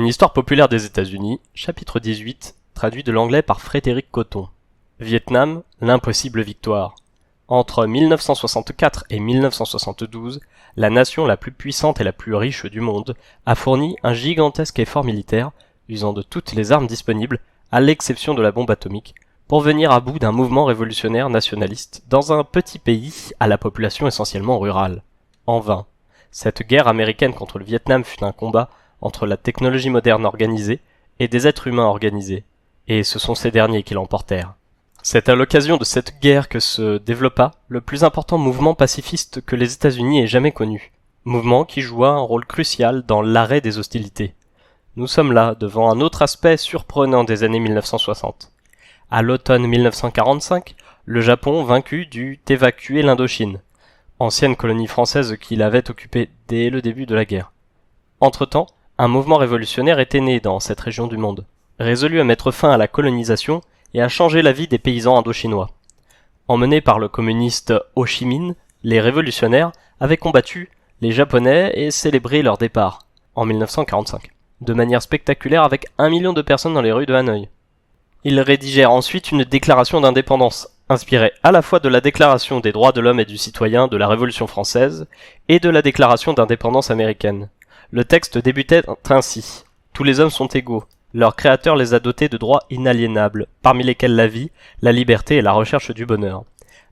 Une histoire populaire des États-Unis, chapitre 18, traduit de l'anglais par Frédéric Coton. Vietnam, l'impossible victoire. Entre 1964 et 1972, la nation la plus puissante et la plus riche du monde a fourni un gigantesque effort militaire, usant de toutes les armes disponibles, à l'exception de la bombe atomique, pour venir à bout d'un mouvement révolutionnaire nationaliste dans un petit pays à la population essentiellement rurale. En vain. Cette guerre américaine contre le Vietnam fut un combat entre la technologie moderne organisée et des êtres humains organisés, et ce sont ces derniers qui l'emportèrent. C'est à l'occasion de cette guerre que se développa le plus important mouvement pacifiste que les États-Unis aient jamais connu, mouvement qui joua un rôle crucial dans l'arrêt des hostilités. Nous sommes là devant un autre aspect surprenant des années 1960. À l'automne 1945, le Japon vaincu dut évacuer l'Indochine, ancienne colonie française qu'il avait occupée dès le début de la guerre. Entre-temps, un mouvement révolutionnaire était né dans cette région du monde, résolu à mettre fin à la colonisation et à changer la vie des paysans indochinois. Emmenés par le communiste Ho Chi Minh, les révolutionnaires avaient combattu les Japonais et célébré leur départ, en 1945, de manière spectaculaire avec 1 million de personnes dans les rues de Hanoï. Ils rédigèrent ensuite une déclaration d'indépendance, inspirée à la fois de la Déclaration des droits de l'homme et du citoyen de la Révolution française et de la Déclaration d'indépendance américaine. Le texte débutait ainsi. Tous les hommes sont égaux. Leur créateur les a dotés de droits inaliénables, parmi lesquels la vie, la liberté et la recherche du bonheur.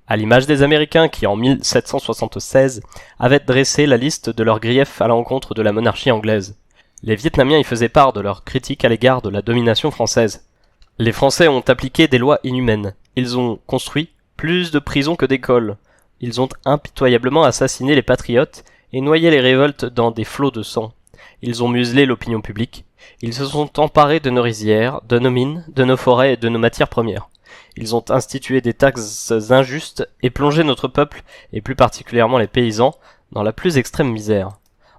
À l'image des Américains qui, en 1776, avaient dressé la liste de leurs griefs à l'encontre de la monarchie anglaise. Les Vietnamiens y faisaient part de leurs critiques à l'égard de la domination française. Les Français ont appliqué des lois inhumaines. Ils ont construit plus de prisons que d'écoles. Ils ont impitoyablement assassiné les patriotes et noyé les révoltes dans des flots de sang. Ils ont muselé l'opinion publique. Ils se sont emparés de nos rizières, de nos mines, de nos forêts et de nos matières premières. Ils ont institué des taxes injustes et plongé notre peuple, et plus particulièrement les paysans, dans la plus extrême misère.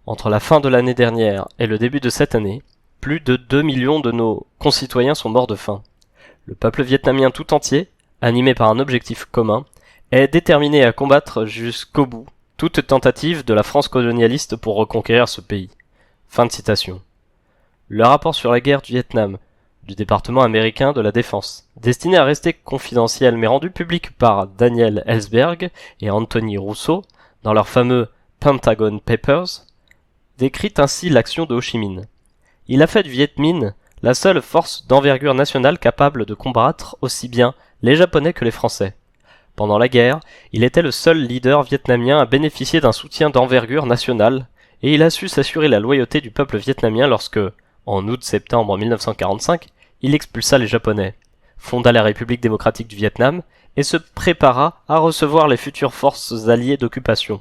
Entre la fin de l'année dernière et le début de cette année, plus de 2 millions de nos concitoyens sont morts de faim. Le peuple vietnamien tout entier, animé par un objectif commun, est déterminé à combattre jusqu'au bout toute tentative de la France colonialiste pour reconquérir ce pays. Fin de citation. Le rapport sur la guerre du Vietnam, du département américain de la défense, destiné à rester confidentiel mais rendu public par Daniel Ellsberg et Anthony Rousseau dans leur fameux Pentagon Papers, décrit ainsi l'action de Ho Chi Minh. Il a fait du Viet Minh la seule force d'envergure nationale capable de combattre aussi bien les Japonais que les Français. Pendant la guerre, il était le seul leader vietnamien à bénéficier d'un soutien d'envergure nationale, et il a su s'assurer la loyauté du peuple vietnamien lorsque, en août-septembre 1945, il expulsa les Japonais, fonda la République démocratique du Vietnam et se prépara à recevoir les futures forces alliées d'occupation.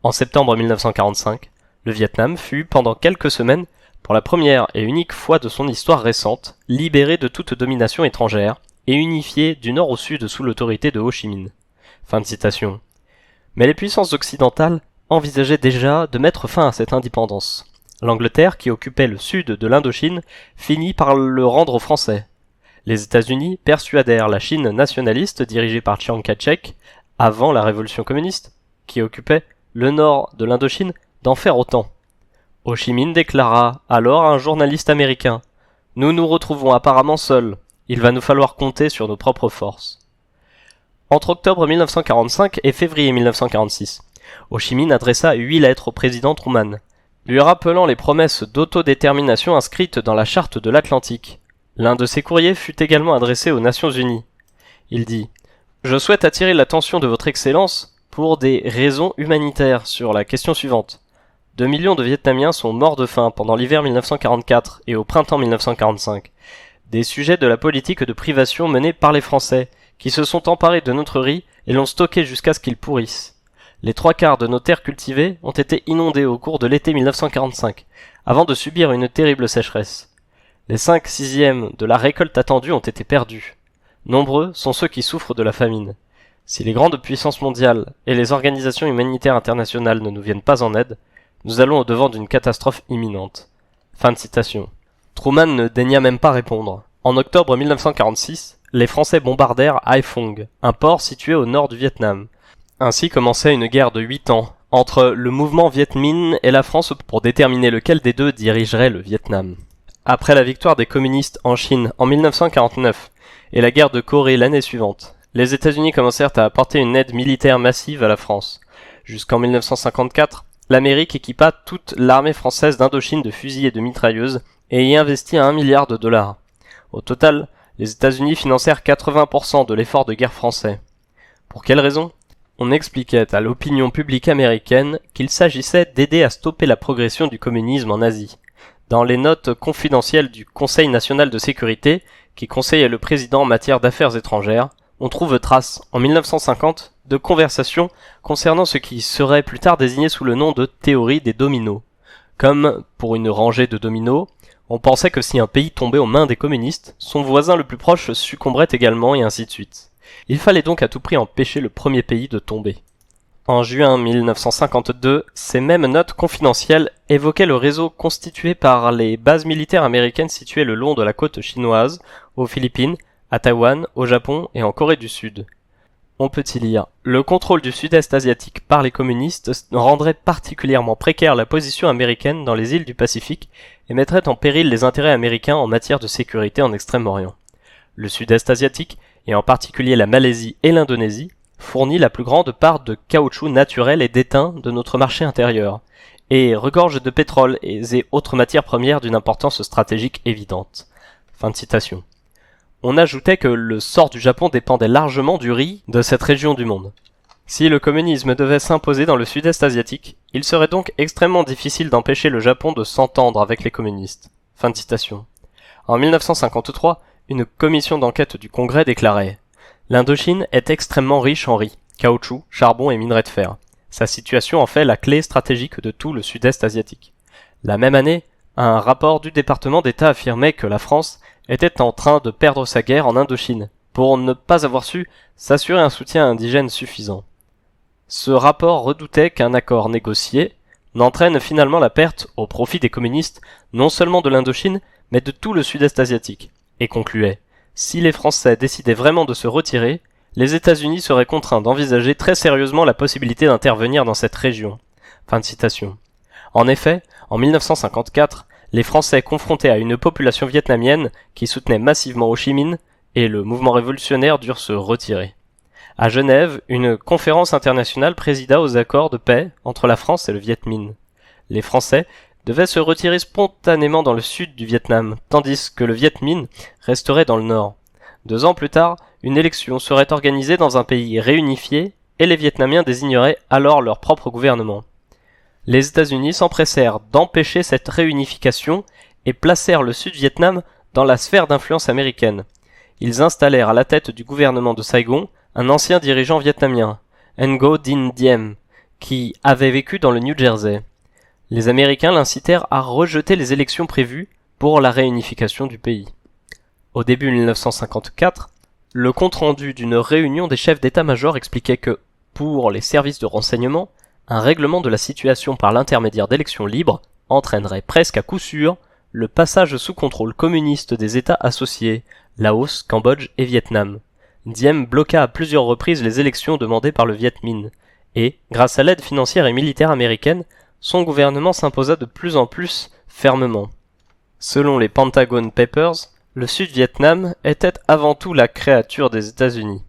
En septembre 1945, le Vietnam fut, pendant quelques semaines, pour la première et unique fois de son histoire récente, libéré de toute domination étrangère et unifié du nord au sud sous l'autorité de Ho Chi Minh. Fin de citation. Mais les puissances occidentales envisageaient déjà de mettre fin à cette indépendance. L'Angleterre, qui occupait le sud de l'Indochine, finit par le rendre aux Français. Les États-Unis persuadèrent la Chine nationaliste dirigée par Chiang Kai-shek, avant la révolution communiste, qui occupait le nord de l'Indochine, d'en faire autant. Ho Chi Minh déclara alors à un journaliste américain « Nous nous retrouvons apparemment seuls. Il va nous falloir compter sur nos propres forces. » Entre octobre 1945 et février 1946, Ho Chi Minh adressa 8 lettres au président Truman, lui rappelant les promesses d'autodétermination inscrites dans la Charte de l'Atlantique. L'un de ces courriers fut également adressé aux Nations Unies. Il dit « Je souhaite attirer l'attention de votre Excellence pour des raisons humanitaires sur la question suivante. 2 millions de Vietnamiens sont morts de faim pendant l'hiver 1944 et au printemps 1945. Des sujets de la politique de privation menée par les Français, qui se sont emparés de notre riz et l'ont stocké jusqu'à ce qu'il pourrisse. Les 3/4 de nos terres cultivées ont été inondées au cours de l'été 1945, avant de subir une terrible sécheresse. Les 5/6 de la récolte attendue ont été perdus. Nombreux sont ceux qui souffrent de la famine. Si les grandes puissances mondiales et les organisations humanitaires internationales ne nous viennent pas en aide, nous allons au devant d'une catastrophe imminente. » Fin de citation. Truman ne daigna même pas répondre. En octobre 1946, les Français bombardèrent Haiphong, un port situé au nord du Vietnam. Ainsi commençait une guerre de 8 ans, entre le mouvement Viet Minh et la France pour déterminer lequel des deux dirigerait le Vietnam. Après la victoire des communistes en Chine en 1949 et la guerre de Corée l'année suivante, les États-Unis commencèrent à apporter une aide militaire massive à la France. Jusqu'en 1954, l'Amérique équipa toute l'armée française d'Indochine de fusils et de mitrailleuses et y investit 1 milliard de dollars. Au total, les États-Unis financèrent 80% de l'effort de guerre français. Pour quelle raison ? On expliquait à l'opinion publique américaine qu'il s'agissait d'aider à stopper la progression du communisme en Asie. Dans les notes confidentielles du Conseil national de sécurité, qui conseille le président en matière d'affaires étrangères, on trouve trace, en 1950, de conversations concernant ce qui serait plus tard désigné sous le nom de théorie des dominos. Comme, pour une rangée de dominos, on pensait que si un pays tombait aux mains des communistes, son voisin le plus proche succomberait également et ainsi de suite. Il fallait donc à tout prix empêcher le premier pays de tomber. En juin 1952, ces mêmes notes confidentielles évoquaient le réseau constitué par les bases militaires américaines situées le long de la côte chinoise, aux Philippines, à Taïwan, au Japon et en Corée du Sud. On peut y lire « Le contrôle du sud-est asiatique par les communistes rendrait particulièrement précaire la position américaine dans les îles du Pacifique et mettrait en péril les intérêts américains en matière de sécurité en Extrême-Orient. Le sud-est asiatique, et en particulier la Malaisie et l'Indonésie, fournit la plus grande part de caoutchouc naturel et d'étain de notre marché intérieur, et regorge de pétrole et autres matières premières d'une importance stratégique évidente. » Fin de citation. On ajoutait que le sort du Japon dépendait largement du riz de cette région du monde. Si le communisme devait s'imposer dans le sud-est asiatique, il serait donc extrêmement difficile d'empêcher le Japon de s'entendre avec les communistes. Fin de citation. En 1953, une commission d'enquête du Congrès déclarait « L'Indochine est extrêmement riche en riz, caoutchouc, charbon et minerais de fer. Sa situation en fait la clé stratégique de tout le sud-est asiatique. » La même année, un rapport du département d'État affirmait que la France était en train de perdre sa guerre en Indochine, pour ne pas avoir su s'assurer un soutien indigène suffisant. Ce rapport redoutait qu'un accord négocié n'entraîne finalement la perte, au profit des communistes, non seulement de l'Indochine, mais de tout le sud-est asiatique, et concluait « Si les Français décidaient vraiment de se retirer, les États-Unis seraient contraints d'envisager très sérieusement la possibilité d'intervenir dans cette région. » Fin de citation. En effet, en 1954, les Français confrontés à une population vietnamienne qui soutenait massivement Ho Chi Minh et le mouvement révolutionnaire durent se retirer. À Genève, une conférence internationale présida aux accords de paix entre la France et le Viet Minh. Les Français devaient se retirer spontanément dans le sud du Vietnam, tandis que le Viet Minh resterait dans le nord. 2 ans plus tard, une élection serait organisée dans un pays réunifié et les Vietnamiens désigneraient alors leur propre gouvernement. Les États-Unis s'empressèrent d'empêcher cette réunification et placèrent le Sud-Vietnam dans la sphère d'influence américaine. Ils installèrent à la tête du gouvernement de Saigon un ancien dirigeant vietnamien, Ngo Dinh Diem, qui avait vécu dans le New Jersey. Les Américains l'incitèrent à rejeter les élections prévues pour la réunification du pays. Au début 1954, le compte-rendu d'une réunion des chefs d'état-major expliquait que, pour les services de renseignement, un règlement de la situation par l'intermédiaire d'élections libres entraînerait presque à coup sûr le passage sous contrôle communiste des États associés, Laos, Cambodge et Vietnam. Diem bloqua à plusieurs reprises les élections demandées par le Viet Minh, et, grâce à l'aide financière et militaire américaine, son gouvernement s'imposa de plus en plus fermement. Selon les Pentagon Papers, le Sud-Vietnam était avant tout la créature des États-Unis.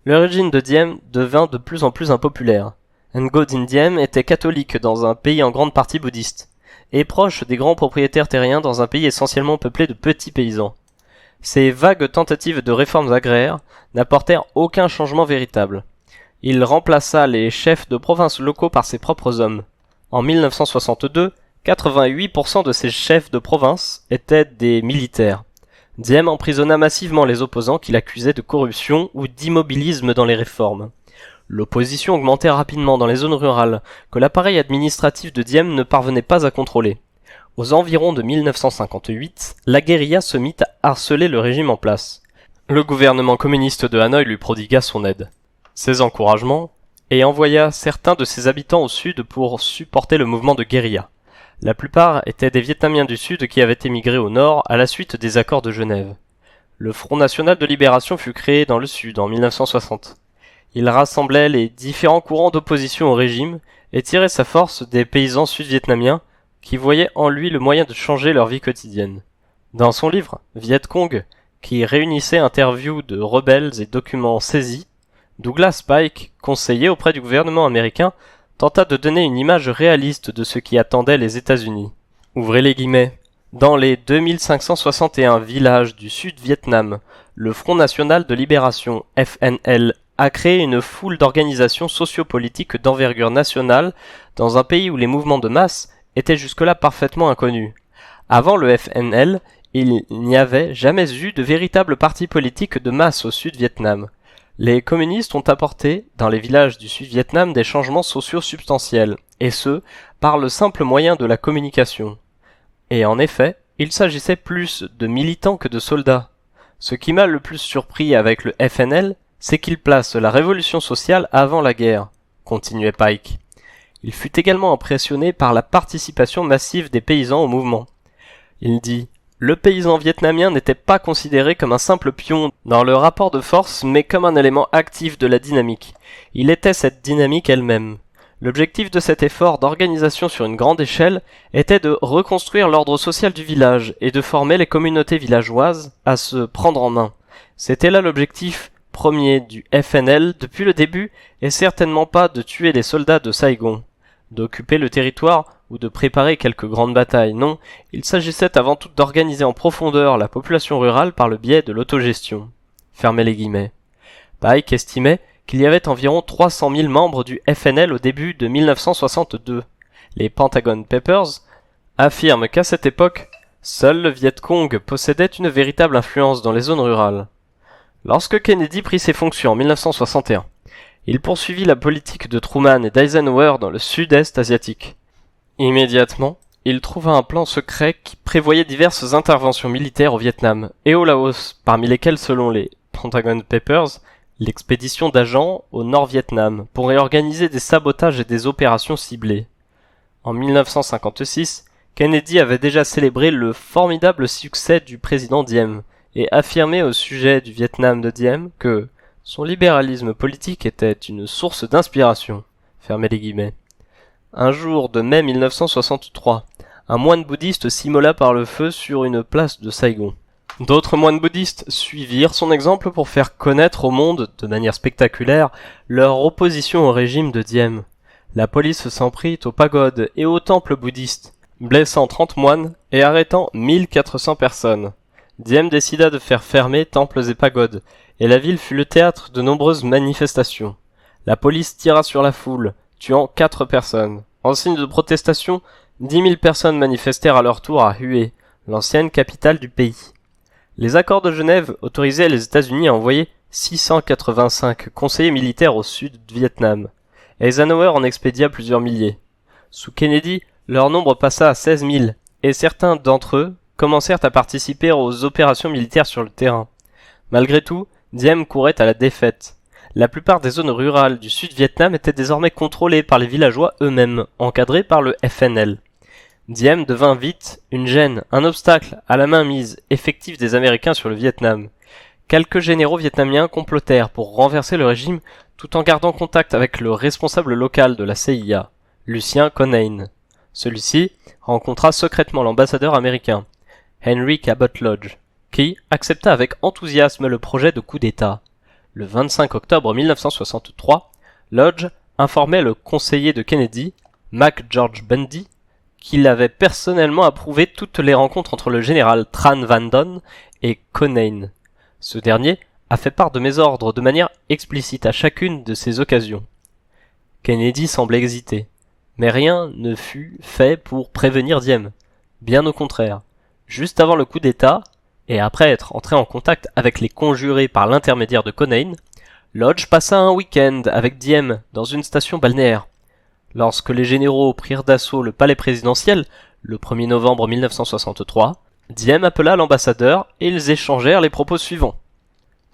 Le régime de Diem devint de plus en plus impopulaire. Ngo Dinh Diem était catholique dans un pays en grande partie bouddhiste, et proche des grands propriétaires terriens dans un pays essentiellement peuplé de petits paysans. Ces vagues tentatives de réformes agraires n'apportèrent aucun changement véritable. Il remplaça les chefs de province locaux par ses propres hommes. En 1962, 88% de ces chefs de province étaient des militaires. Diem emprisonna massivement les opposants qu'il accusait de corruption ou d'immobilisme dans les réformes. L'opposition augmentait rapidement dans les zones rurales, que l'appareil administratif de Diem ne parvenait pas à contrôler. Aux environs de 1958, la guérilla se mit à harceler le régime en place. Le gouvernement communiste de Hanoï lui prodigua son aide, ses encouragements, et envoya certains de ses habitants au sud pour supporter le mouvement de guérilla. La plupart étaient des Vietnamiens du Sud qui avaient émigré au nord à la suite des accords de Genève. Le Front national de libération fut créé dans le sud en 1960. Il rassemblait les différents courants d'opposition au régime et tirait sa force des paysans sud-vietnamiens qui voyaient en lui le moyen de changer leur vie quotidienne. Dans son livre Viet Cong, qui réunissait interviews de rebelles et documents saisis, Douglas Pike, conseiller auprès du gouvernement américain, tenta de donner une image réaliste de ce qui attendait les États-Unis. Ouvrez les guillemets. Dans les 2561 villages du Sud-Vietnam, le Front National de Libération, FNL, a créé une foule d'organisations sociopolitiques d'envergure nationale dans un pays où les mouvements de masse étaient jusque-là parfaitement inconnus. Avant le FNL, il n'y avait jamais eu de véritable parti politique de masse au Sud-Vietnam. Les communistes ont apporté, dans les villages du Sud-Vietnam, des changements sociaux substantiels, et ce, par le simple moyen de la communication. Et en effet, il s'agissait plus de militants que de soldats. Ce qui m'a le plus surpris avec le FNL, c'est qu'il place la révolution sociale avant la guerre, continuait Pike. Il fut également impressionné par la participation massive des paysans au mouvement. Il dit « Le paysan vietnamien n'était pas considéré comme un simple pion dans le rapport de force, mais comme un élément actif de la dynamique. Il était cette dynamique elle-même. L'objectif de cet effort d'organisation sur une grande échelle était de reconstruire l'ordre social du village et de former les communautés villageoises à se prendre en main. C'était là l'objectif premier du FNL depuis le début et certainement pas de tuer les soldats de Saigon, d'occuper le territoire ou de préparer quelques grandes batailles. Non, il s'agissait avant tout d'organiser en profondeur la population rurale par le biais de l'autogestion. Fermez les guillemets. Pike estimait qu'il y avait environ 300 000 membres du FNL au début de 1962. Les Pentagon Papers affirment qu'à cette époque, seul le Viet Cong possédait une véritable influence dans les zones rurales. Lorsque Kennedy prit ses fonctions en 1961, il poursuivit la politique de Truman et d'Eisenhower dans le sud-est asiatique. Immédiatement, il trouva un plan secret qui prévoyait diverses interventions militaires au Vietnam et au Laos, parmi lesquelles, selon les Pentagon Papers, l'expédition d'agents au Nord-Vietnam pour réorganiser des sabotages et des opérations ciblées. En 1956, Kennedy avait déjà célébré le formidable succès du président Diem et affirmé au sujet du Vietnam de Diem que son libéralisme politique était une source d'inspiration. Fermez les guillemets. Un jour de mai 1963, un moine bouddhiste s'immola par le feu sur une place de Saigon. D'autres moines bouddhistes suivirent son exemple pour faire connaître au monde, de manière spectaculaire, leur opposition au régime de Diem. La police s'en prit aux pagodes et aux temples bouddhistes, blessant 30 moines et arrêtant 1400 personnes. Diem décida de faire fermer temples et pagodes, et la ville fut le théâtre de nombreuses manifestations. La police tira sur la foule, tuant 4 personnes. En signe de protestation, 10 000 personnes manifestèrent à leur tour à Hue, l'ancienne capitale du pays. Les accords de Genève autorisaient les États-Unis à envoyer 685 conseillers militaires au sud du Vietnam. Eisenhower en expédia plusieurs milliers. Sous Kennedy, leur nombre passa à 16 000, et certains d'entre eux commencèrent à participer aux opérations militaires sur le terrain. Malgré tout, Diem courait à la défaite. La plupart des zones rurales du Sud-Vietnam étaient désormais contrôlées par les villageois eux-mêmes, encadrés par le FNL. Diem devint vite une gêne, un obstacle à la mainmise effective des Américains sur le Vietnam. Quelques généraux vietnamiens complotèrent pour renverser le régime tout en gardant contact avec le responsable local de la CIA, Lucien Conein. Celui-ci rencontra secrètement l'ambassadeur américain, Henry Cabot Lodge, qui accepta avec enthousiasme le projet de coup d'État. Le 25 octobre 1963, Lodge informait le conseiller de Kennedy, McGeorge Bundy, qu'il avait personnellement approuvé toutes les rencontres entre le général Tran Van Don et Conein. Ce dernier a fait part de mes ordres de manière explicite à chacune de ces occasions. Kennedy semblait hésiter, mais rien ne fut fait pour prévenir Diem. Bien au contraire, juste avant le coup d'État, et après être entré en contact avec les conjurés par l'intermédiaire de Conein, Lodge passa un week-end avec Diem dans une station balnéaire. Lorsque les généraux prirent d'assaut le palais présidentiel, le 1er novembre 1963, Diem appela l'ambassadeur et ils échangèrent les propos suivants.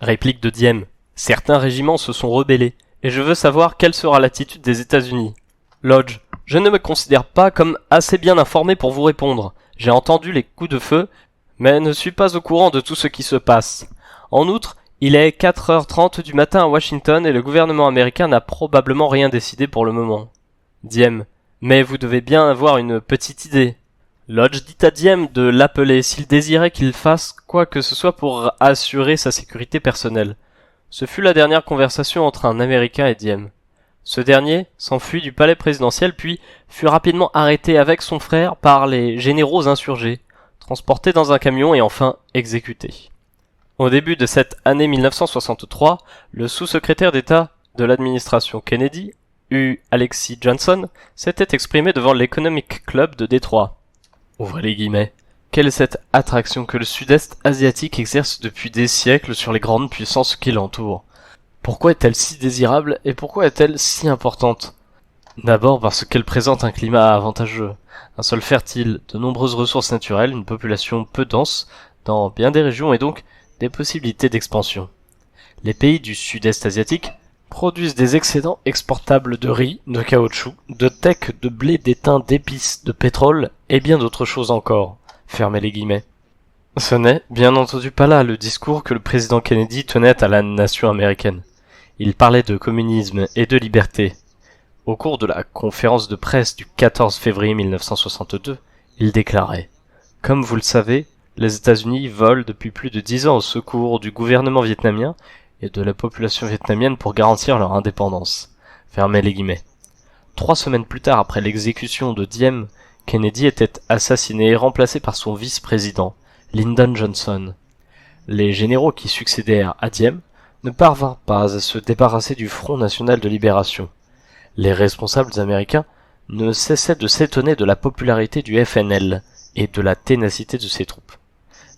Réplique de Diem. Certains régiments se sont rebellés, et je veux savoir quelle sera l'attitude des États-Unis. Lodge. Je ne me considère pas comme assez bien informé pour vous répondre. J'ai entendu les coups de feu, mais ne suis pas au courant de tout ce qui se passe. En outre, il est 4h30 du matin à Washington et le gouvernement américain n'a probablement rien décidé pour le moment. Diem. Mais vous devez bien avoir une petite idée. Lodge dit à Diem de l'appeler s'il désirait qu'il fasse quoi que ce soit pour assurer sa sécurité personnelle. Ce fut la dernière conversation entre un Américain et Diem. Ce dernier s'enfuit du palais présidentiel puis fut rapidement arrêté avec son frère par les généraux insurgés, transporté dans un camion et enfin exécuté. Au début de cette année 1963, le sous-secrétaire d'État de l'administration Kennedy, U. Alexis Johnson, s'était exprimé devant l'Economic Club de Détroit. Ouvrez les guillemets. Quelle est cette attraction que le sud-est asiatique exerce depuis des siècles sur les grandes puissances qui l'entourent? Pourquoi est-elle si désirable et pourquoi est-elle si importante? D'abord parce qu'elle présente un climat avantageux, un sol fertile, de nombreuses ressources naturelles, une population peu dense dans bien des régions et donc des possibilités d'expansion. Les pays du sud-est asiatique produisent des excédents exportables de riz, de caoutchouc, de teck, de blé, d'étain, d'épices, de pétrole et bien d'autres choses encore. Fermez les guillemets. Ce n'est, bien entendu, pas là le discours que le président Kennedy tenait à la nation américaine. Il parlait de communisme et de liberté. Au cours de la conférence de presse du 14 février 1962, il déclarait « Comme vous le savez, les États-Unis volent depuis plus de 10 ans au secours du gouvernement vietnamien et de la population vietnamienne pour garantir leur indépendance. » Fermez les guillemets. 3 semaines plus tard, après l'exécution de Diem, Kennedy était assassiné et remplacé par son vice-président, Lyndon Johnson. Les généraux qui succédèrent à Diem ne parvinrent pas à se débarrasser du Front national de libération. Les responsables américains ne cessaient de s'étonner de la popularité du FNL et de la ténacité de ses troupes.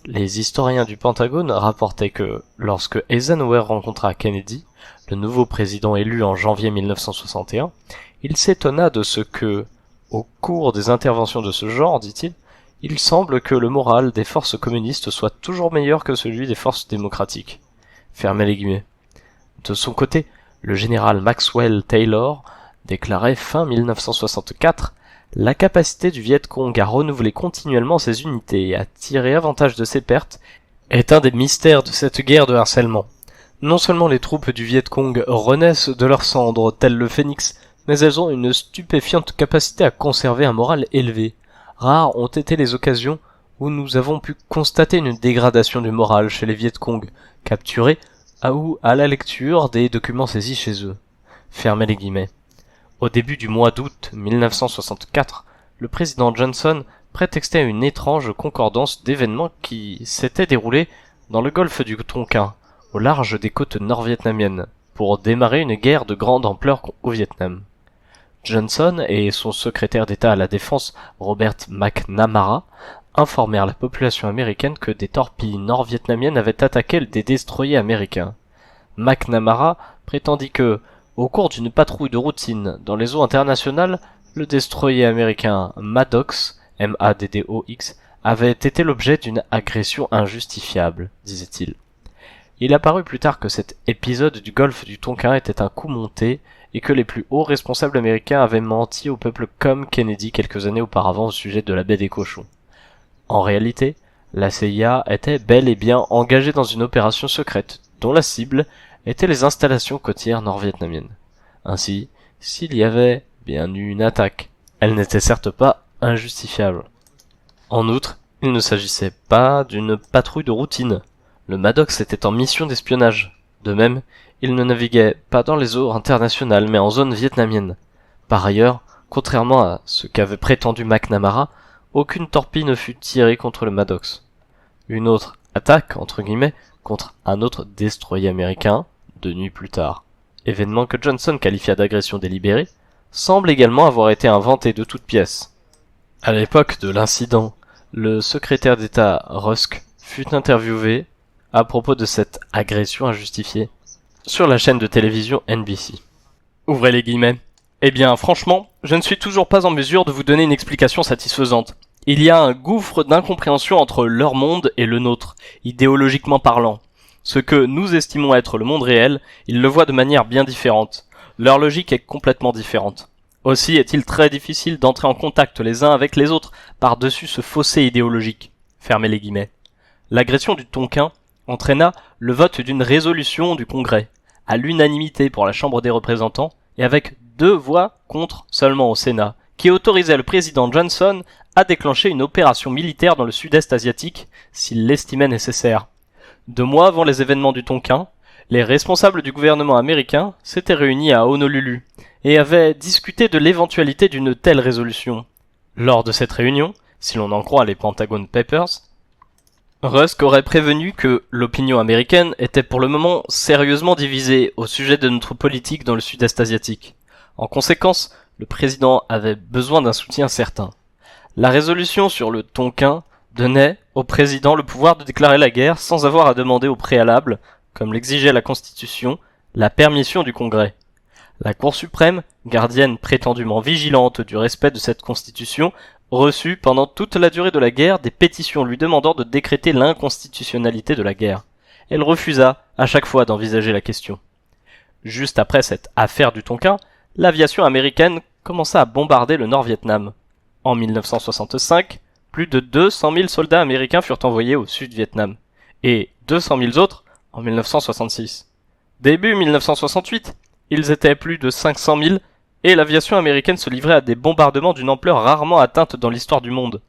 Les historiens du Pentagone rapportaient que, lorsque Eisenhower rencontra Kennedy, le nouveau président élu en janvier 1961, il s'étonna de ce que, au cours des interventions de ce genre, dit-il, il semble que le moral des forces communistes soit toujours meilleur que celui des forces démocratiques. Fermez les guillemets. De son côté, le général Maxwell Taylor déclarait fin 1964 la capacité du Viet Cong à renouveler continuellement ses unités et à tirer avantage de ses pertes est un des mystères de cette guerre de harcèlement. Non seulement les troupes du Viet Cong renaissent de leurs cendres tel le phénix, mais elles ont une stupéfiante capacité à conserver un moral élevé. Rares ont été les occasions où nous avons pu constater une dégradation du moral chez les Viet Cong, capturés ou à la lecture des documents saisis chez eux. Fermez les guillemets. Au début du mois d'août 1964, le président Johnson prétextait une étrange concordance d'événements qui s'étaient déroulés dans le golfe du Tonkin, au large des côtes nord-vietnamiennes, pour démarrer une guerre de grande ampleur au Vietnam. Johnson et son secrétaire d'État à la Défense, Robert McNamara, informèrent la population américaine que des torpilles nord-vietnamiennes avaient attaqué des destroyers américains. McNamara prétendit que, au cours d'une patrouille de routine dans les eaux internationales, le destroyer américain Maddox, M-A-D-D-O-X, avait été l'objet d'une agression injustifiable, disait-il. Il apparut plus tard que cet épisode du golfe du Tonkin était un coup monté et que les plus hauts responsables américains avaient menti au peuple comme Kennedy quelques années auparavant au sujet de la baie des Cochons. En réalité, la CIA était bel et bien engagée dans une opération secrète dont la cible étaient les installations côtières nord-vietnamiennes. Ainsi, s'il y avait bien eu une attaque, elle n'était certes pas injustifiable. En outre, il ne s'agissait pas d'une patrouille de routine. Le Maddox était en mission d'espionnage. De même, il ne naviguait pas dans les eaux internationales mais en zone vietnamienne. Par ailleurs, contrairement à ce qu'avait prétendu McNamara, aucune torpille ne fut tirée contre le Maddox. Une autre attaque, entre guillemets, contre un autre destroyer américain, 2 nuits plus tard, événement que Johnson qualifia d'agression délibérée, semble également avoir été inventé de toutes pièces. À l'époque de l'incident, le secrétaire d'État Rusk fut interviewé à propos de cette agression injustifiée sur la chaîne de télévision NBC. Ouvrez les guillemets. Eh bien, franchement, je ne suis toujours pas en mesure de vous donner une explication satisfaisante. Il y a un gouffre d'incompréhension entre leur monde et le nôtre, idéologiquement parlant. Ce que nous estimons être le monde réel, ils le voient de manière bien différente. Leur logique est complètement différente. Aussi est-il très difficile d'entrer en contact les uns avec les autres par-dessus ce fossé idéologique. Fermez les guillemets. L'agression du Tonkin entraîna le vote d'une résolution du Congrès, à l'unanimité pour la Chambre des représentants et avec 2 voix contre seulement au Sénat, qui autorisait le président Johnson à déclencher une opération militaire dans le sud-est asiatique s'il l'estimait nécessaire. 2 mois avant les événements du Tonkin, les responsables du gouvernement américain s'étaient réunis à Honolulu et avaient discuté de l'éventualité d'une telle résolution. Lors de cette réunion, si l'on en croit les Pentagon Papers, Rusk aurait prévenu que l'opinion américaine était pour le moment sérieusement divisée au sujet de notre politique dans le sud-est asiatique. En conséquence, le président avait besoin d'un soutien certain. La résolution sur le Tonkin donnait au président le pouvoir de déclarer la guerre sans avoir à demander au préalable, comme l'exigeait la Constitution, la permission du Congrès. La Cour suprême, gardienne prétendument vigilante du respect de cette Constitution, reçut pendant toute la durée de la guerre des pétitions lui demandant de décréter l'inconstitutionnalité de la guerre. Elle refusa à chaque fois d'envisager la question. Juste après cette affaire du Tonkin, l'aviation américaine commença à bombarder le Nord-Vietnam. En 1965, plus de 200 000 soldats américains furent envoyés au Sud-Vietnam, et 200 000 autres en 1966. Début 1968, ils étaient plus de 500 000, et l'aviation américaine se livrait à des bombardements d'une ampleur rarement atteinte dans l'histoire du monde.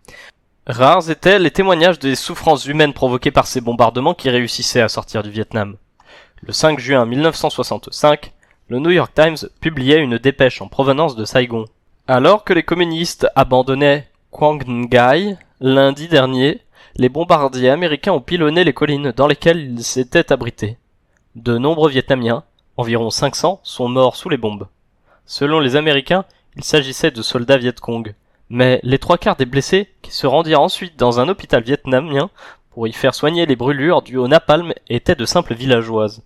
Rares étaient les témoignages des souffrances humaines provoquées par ces bombardements qui réussissaient à sortir du Vietnam. Le 5 juin 1965, le New York Times publiait une dépêche en provenance de Saigon. Alors que les communistes abandonnaient Quang Ngai, lundi dernier, les bombardiers américains ont pilonné les collines dans lesquelles ils s'étaient abrités. De nombreux Vietnamiens, environ 500, sont morts sous les bombes. Selon les Américains, il s'agissait de soldats Viet Cong, mais les 3/4 des blessés, qui se rendirent ensuite dans un hôpital vietnamien pour y faire soigner les brûlures dues au napalm, étaient de simples villageoises.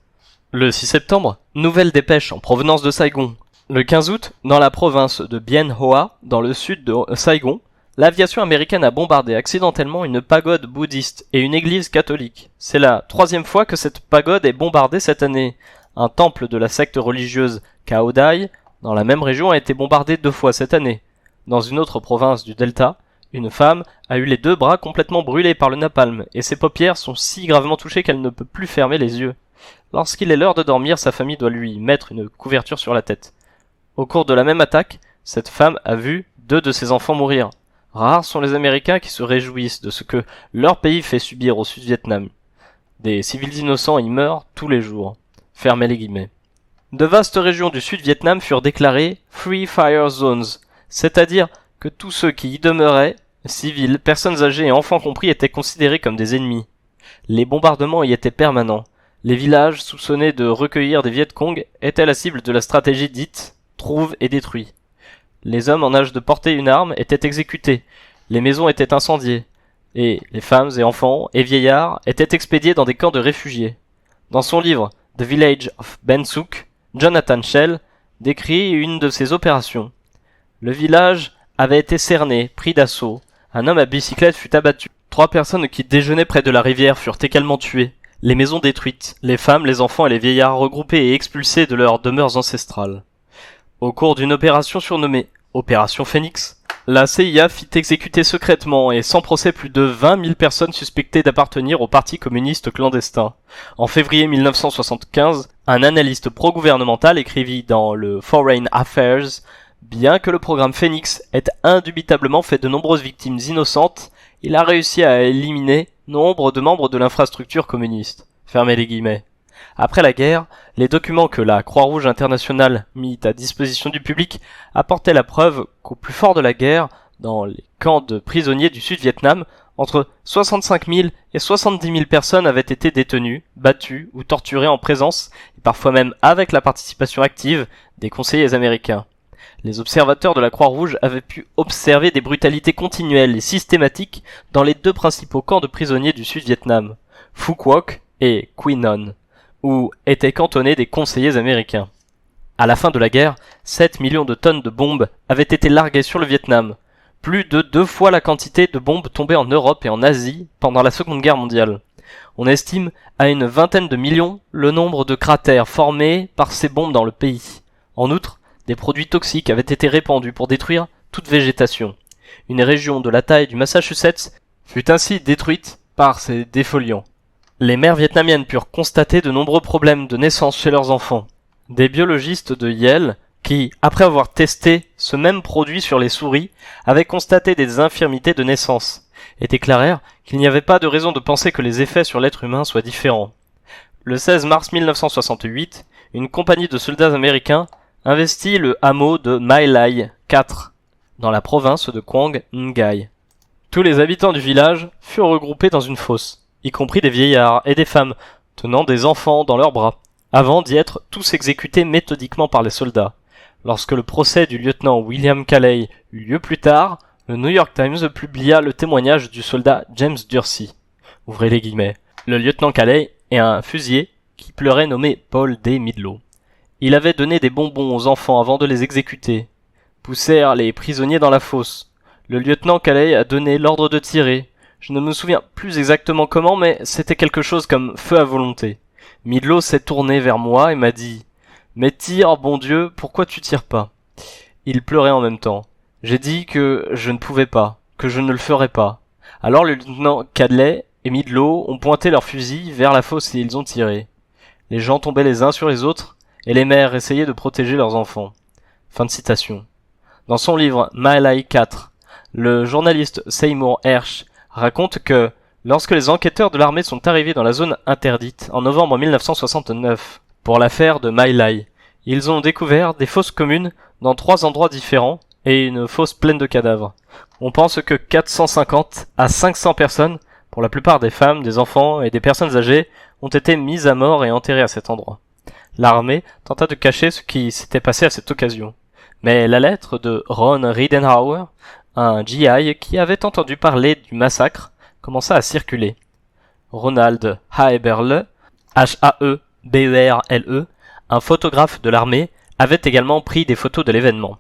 Le 6 septembre, nouvelle dépêche en provenance de Saigon. Le 15 août, dans la province de Bien Hoa, dans le sud de Saigon, l'aviation américaine a bombardé accidentellement une pagode bouddhiste et une église catholique. C'est la 3e fois que cette pagode est bombardée cette année. Un temple de la secte religieuse Cao Dai, dans la même région, a été bombardé 2 fois cette année. Dans une autre province du Delta, une femme a eu les 2 bras complètement brûlés par le napalm et ses paupières sont si gravement touchées qu'elle ne peut plus fermer les yeux. Lorsqu'il est l'heure de dormir, sa famille doit lui mettre une couverture sur la tête. Au cours de la même attaque, cette femme a vu 2 de ses enfants mourir. Rares sont les Américains qui se réjouissent de ce que leur pays fait subir au Sud-Vietnam. Des civils innocents y meurent tous les jours. Fermez les guillemets. De vastes régions du Sud-Vietnam furent déclarées Free Fire Zones, c'est-à-dire que tous ceux qui y demeuraient, civils, personnes âgées et enfants compris, étaient considérés comme des ennemis. Les bombardements y étaient permanents. Les villages soupçonnés de recueillir des Viet Cong étaient la cible de la stratégie dite « trouve et détruit ». Les hommes en âge de porter une arme étaient exécutés, les maisons étaient incendiées, et les femmes et enfants et vieillards étaient expédiés dans des camps de réfugiés. Dans son livre The Village of Ben Suk, Jonathan Shell décrit une de ces opérations. Le village avait été cerné, pris d'assaut. Un homme à bicyclette fut abattu. 3 personnes qui déjeunaient près de la rivière furent également tuées. Les maisons détruites, les femmes, les enfants et les vieillards regroupés et expulsés de leurs demeures ancestrales. Au cours d'une opération surnommée Opération Phoenix, la CIA fit exécuter secrètement et sans procès plus de 20 000 personnes suspectées d'appartenir au Parti communiste clandestin. En février 1975, un analyste pro-gouvernemental écrivit dans le Foreign Affairs « Bien que le programme Phoenix ait indubitablement fait de nombreuses victimes innocentes, il a réussi à éliminer nombre de membres de l'infrastructure communiste. » Fermez les guillemets. Après la guerre, les documents que la Croix-Rouge internationale mit à disposition du public apportaient la preuve qu'au plus fort de la guerre, dans les camps de prisonniers du Sud-Vietnam, entre 65 000 et 70 000 personnes avaient été détenues, battues ou torturées en présence, et parfois même avec la participation active, des conseillers américains. Les observateurs de la Croix-Rouge avaient pu observer des brutalités continuelles et systématiques dans les 2 principaux camps de prisonniers du Sud-Vietnam, Phu Quoc et Quy Non, où étaient cantonnés des conseillers américains. À la fin de la guerre, 7 millions de tonnes de bombes avaient été larguées sur le Vietnam, plus de 2 fois la quantité de bombes tombées en Europe et en Asie pendant la Seconde Guerre mondiale. On estime à une vingtaine de millions le nombre de cratères formés par ces bombes dans le pays. En outre, des produits toxiques avaient été répandus pour détruire toute végétation. Une région de la taille du Massachusetts fut ainsi détruite par ces défoliants. Les mères vietnamiennes purent constater de nombreux problèmes de naissance chez leurs enfants. Des biologistes de Yale, qui, après avoir testé ce même produit sur les souris, avaient constaté des infirmités de naissance et déclarèrent qu'il n'y avait pas de raison de penser que les effets sur l'être humain soient différents. Le 16 mars 1968, une compagnie de soldats américains investit le hameau de My Lai 4, dans la province de Quang Ngai. Tous les habitants du village furent regroupés dans une fosse, y compris des vieillards et des femmes tenant des enfants dans leurs bras, avant d'y être tous exécutés méthodiquement par les soldats. Lorsque le procès du lieutenant William Calley eut lieu plus tard, le New York Times publia le témoignage du soldat James Dursey. Ouvrez les guillemets. Le lieutenant Calley est un fusilier qui pleurait nommé Paul D. Midlow. Il avait donné des bonbons aux enfants avant de les exécuter. Poussèrent les prisonniers dans la fosse. Le lieutenant Calley a donné l'ordre de tirer. Je ne me souviens plus exactement comment, mais c'était quelque chose comme feu à volonté. Midlow s'est tourné vers moi et m'a dit « Mais tire, bon Dieu, pourquoi tu tires pas ?» Il pleurait en même temps. J'ai dit que je ne pouvais pas, que je ne le ferais pas. Alors le lieutenant Calley et Midlow ont pointé leurs fusils vers la fosse et ils ont tiré. Les gens tombaient les uns sur les autres et les mères essayaient de protéger leurs enfants. Fin de citation. Dans son livre My Lai 4, le journaliste Seymour Hersh raconte que lorsque les enquêteurs de l'armée sont arrivés dans la zone interdite en novembre 1969 pour l'affaire de My Lai, ils ont découvert des fosses communes dans 3 endroits différents et une fosse pleine de cadavres. On pense que 450 à 500 personnes, pour la plupart des femmes, des enfants et des personnes âgées, ont été mises à mort et enterrées à cet endroit. L'armée tenta de cacher ce qui s'était passé à cette occasion. Mais la lettre de Ron Ridenhour, un GI qui avait entendu parler du massacre, commença à circuler. Ronald Haeberle, Haeberle, un photographe de l'armée, avait également pris des photos de l'événement.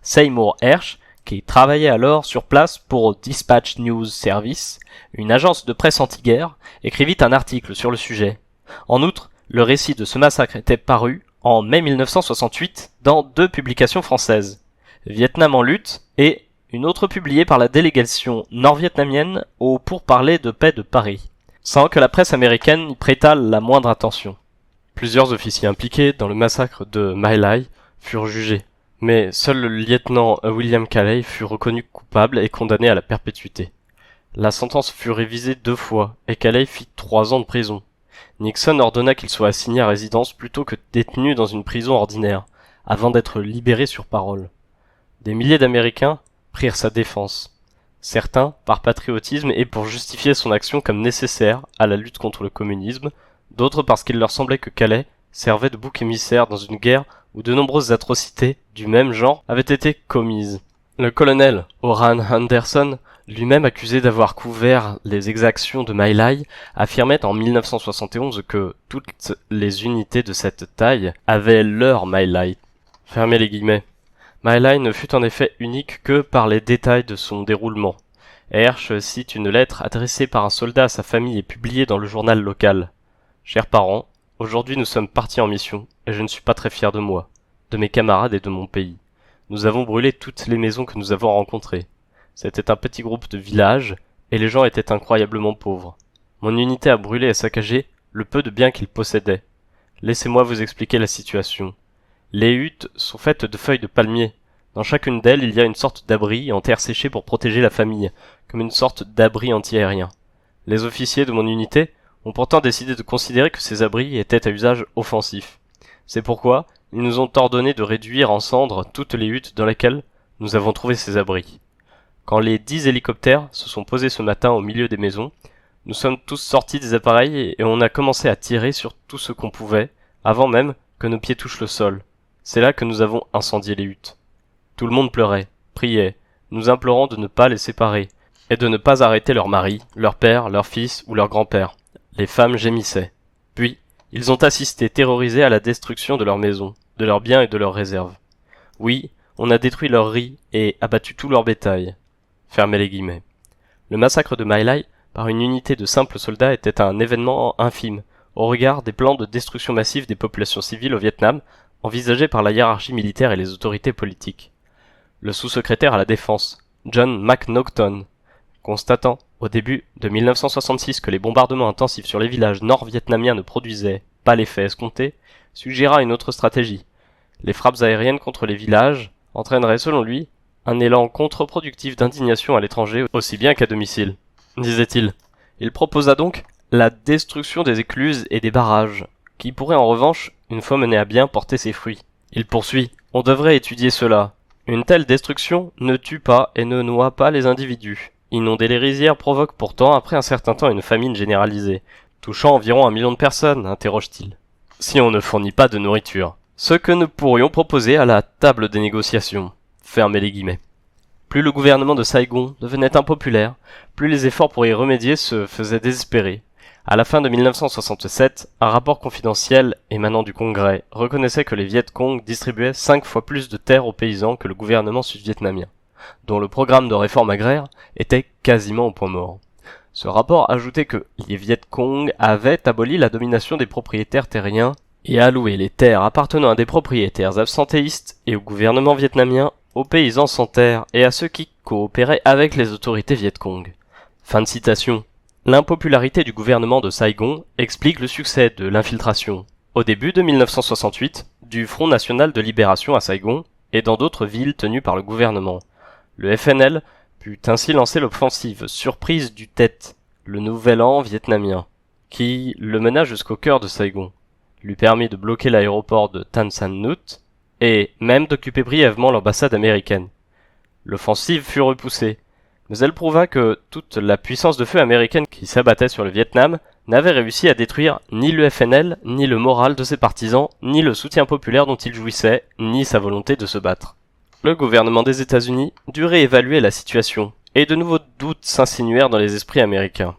Seymour Hersh, qui travaillait alors sur place pour Dispatch News Service, une agence de presse anti-guerre, écrivit un article sur le sujet. En outre, le récit de ce massacre était paru en mai 1968 dans 2 publications françaises, Vietnam en lutte et une autre publiée par la délégation nord-vietnamienne au pourparlers de paix de Paris, sans que la presse américaine y prêtât la moindre attention. Plusieurs officiers impliqués dans le massacre de My Lai furent jugés, mais seul le lieutenant William Calley fut reconnu coupable et condamné à la perpétuité. La sentence fut révisée 2 fois et Calley fit 3 ans de prison. Nixon ordonna qu'il soit assigné à résidence plutôt que détenu dans une prison ordinaire, avant d'être libéré sur parole. Des milliers d'Américains prirent sa défense. Certains par patriotisme et pour justifier son action comme nécessaire à la lutte contre le communisme, d'autres parce qu'il leur semblait que Calley servait de bouc émissaire dans une guerre où de nombreuses atrocités du même genre avaient été commises. Le colonel Oran Anderson, lui-même accusé d'avoir couvert les exactions de My Lai, affirmait en 1971 que toutes les unités de cette taille avaient leur My Lai. Fermez les guillemets. My Lai ne fut en effet unique que par les détails de son déroulement. Hersh cite une lettre adressée par un soldat à sa famille et publiée dans le journal local. « Chers parents, aujourd'hui nous sommes partis en mission, et je ne suis pas très fier de moi, de mes camarades et de mon pays. Nous avons brûlé toutes les maisons que nous avons rencontrées. C'était un petit groupe de village, et les gens étaient incroyablement pauvres. Mon unité a brûlé et saccagé le peu de biens qu'ils possédaient. Laissez-moi vous expliquer la situation. Les huttes sont faites de feuilles de palmier. Dans chacune d'elles, il y a une sorte d'abri en terre séchée pour protéger la famille, comme une sorte d'abri anti-aérien. Les officiers de mon unité ont pourtant décidé de considérer que ces abris étaient à usage offensif. C'est pourquoi ils nous ont ordonné de réduire en cendres toutes les huttes dans lesquelles nous avons trouvé ces abris. Quand les 10 hélicoptères se sont posés ce matin au milieu des maisons, nous sommes tous sortis des appareils et on a commencé à tirer sur tout ce qu'on pouvait, avant même que nos pieds touchent le sol. C'est là que nous avons incendié les huttes. Tout le monde pleurait, priait, nous implorant de ne pas les séparer, et de ne pas arrêter leurs maris, leurs pères, leurs fils ou leurs grands-pères. Les femmes gémissaient. Puis, ils ont assisté terrorisés à la destruction de leurs maisons, de leurs biens et de leurs réserves. Oui, on a détruit leurs riz et abattu tout leur bétail. Fermez les guillemets. Le massacre de My Lai par une unité de simples soldats était un événement infime, au regard des plans de destruction massive des populations civiles au Vietnam, envisagés par la hiérarchie militaire et les autorités politiques. Le sous-secrétaire à la Défense, John McNaughton, constatant au début de 1966 que les bombardements intensifs sur les villages nord-vietnamiens ne produisaient pas l'effet escompté, suggéra une autre stratégie, Les frappes aériennes contre les villages entraîneraient, selon lui, un élan contre-productif d'indignation à l'étranger aussi bien qu'à domicile, disait-il. Il proposa donc la destruction des écluses et des barrages, qui pourraient en revanche, une fois menés à bien, porter ses fruits. Il poursuit: on devrait étudier cela. Une telle destruction ne tue pas et ne noie pas les individus. Inonder les rizières provoque pourtant après un certain temps une famine généralisée, touchant environ 1 million de personnes, interroge-t-il. Si on ne fournit pas de nourriture. Ce que nous pourrions proposer à la table des négociations. Fermez les guillemets. Plus le gouvernement de Saigon devenait impopulaire, plus les efforts pour y remédier se faisaient désespérés. À la fin de 1967, un rapport confidentiel émanant du Congrès reconnaissait que les Viet Cong distribuaient 5 fois plus de terres aux paysans que le gouvernement sud-vietnamien, dont le programme de réforme agraire était quasiment au point mort. Ce rapport ajoutait que les Viet Cong avaient aboli la domination des propriétaires terriens et alloué les terres appartenant à des propriétaires absentéistes et au gouvernement vietnamien aux paysans sans terre et à ceux qui coopéraient avec les autorités Viet Cong. Fin de citation. L'impopularité du gouvernement de Saigon explique le succès de l'infiltration, au début de 1968, du Front National de Libération à Saigon et dans d'autres villes tenues par le gouvernement. Le FNL put ainsi lancer l'offensive surprise du Tet, le nouvel an vietnamien, qui le mena jusqu'au cœur de Saigon, lui permit de bloquer l'aéroport de Tan Son Nhut et même d'occuper brièvement l'ambassade américaine. L'offensive fut repoussée, mais elle prouva que toute la puissance de feu américaine qui s'abattait sur le Vietnam n'avait réussi à détruire ni le FNL, ni le moral de ses partisans, ni le soutien populaire dont il jouissait, ni sa volonté de se battre. Le gouvernement des États-Unis dut réévaluer la situation, et de nouveaux doutes s'insinuèrent dans les esprits américains.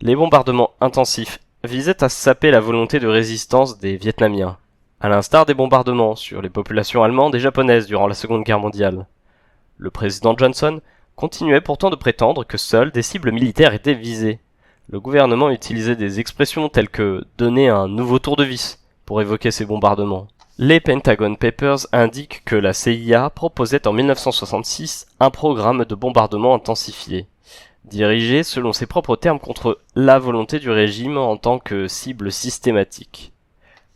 Les bombardements intensifs visaient à saper la volonté de résistance des Vietnamiens, à l'instar des bombardements sur les populations allemandes et japonaises durant la Seconde Guerre mondiale. Le président Johnson continuait pourtant de prétendre que seules des cibles militaires étaient visées. Le gouvernement utilisait des expressions telles que « donner un nouveau tour de vis » pour évoquer ces bombardements. Les Pentagon Papers indiquent que la CIA proposait en 1966 un programme de bombardement intensifié, dirigé selon ses propres termes contre la volonté du régime en tant que cible systématique.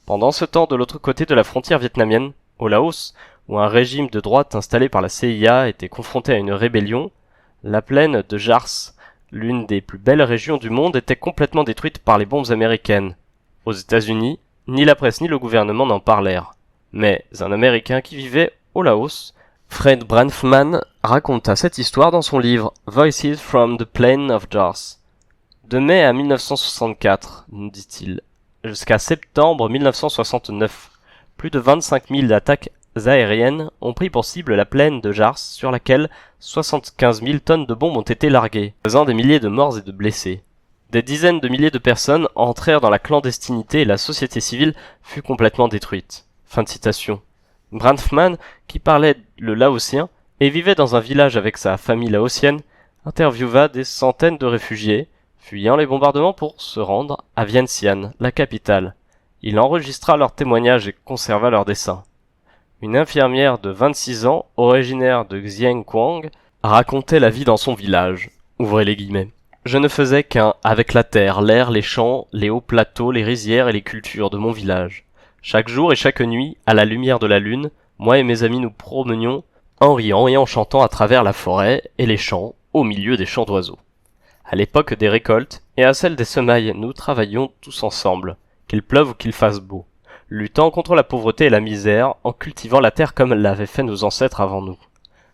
Pendant ce temps, de l'autre côté de la frontière vietnamienne, au Laos, où un régime de droite installé par la CIA était confronté à une rébellion, la plaine de Jars, l'une des plus belles régions du monde, était complètement détruite par les bombes américaines. Aux États-Unis, ni la presse ni le gouvernement n'en parlèrent. Mais un Américain qui vivait au Laos, Fred Bronfman, raconta cette histoire dans son livre Voices from the Plain of Jars. De mai à 1964, nous dit-il, jusqu'à septembre 1969, plus de 25 000 attaques aériennes ont pris pour cible la plaine de Jars sur laquelle 75 000 tonnes de bombes ont été larguées, causant des milliers de morts et de blessés. Des dizaines de milliers de personnes entrèrent dans la clandestinité et la société civile fut complètement détruite. Fin de citation. Bronfman, qui parlait le laotien et vivait dans un village avec sa famille laotienne, interviewa des centaines de réfugiés, fuyant les bombardements pour se rendre à Vientiane, la capitale. Il enregistra leurs témoignages et conserva leurs dessins. Une infirmière de 26 ans, originaire de Xieng Quang, racontait la vie dans son village. Ouvrez les guillemets. Je ne faisais qu'un avec la terre, l'air, les champs, les hauts plateaux, les rizières et les cultures de mon village. Chaque jour et chaque nuit, à la lumière de la lune, moi et mes amis nous promenions, en riant et en chantant à travers la forêt et les champs, au milieu des chants d'oiseaux. À l'époque des récoltes et à celle des semailles, nous travaillions tous ensemble, qu'il pleuve ou qu'il fasse beau, luttant contre la pauvreté et la misère en cultivant la terre comme l'avaient fait nos ancêtres avant nous.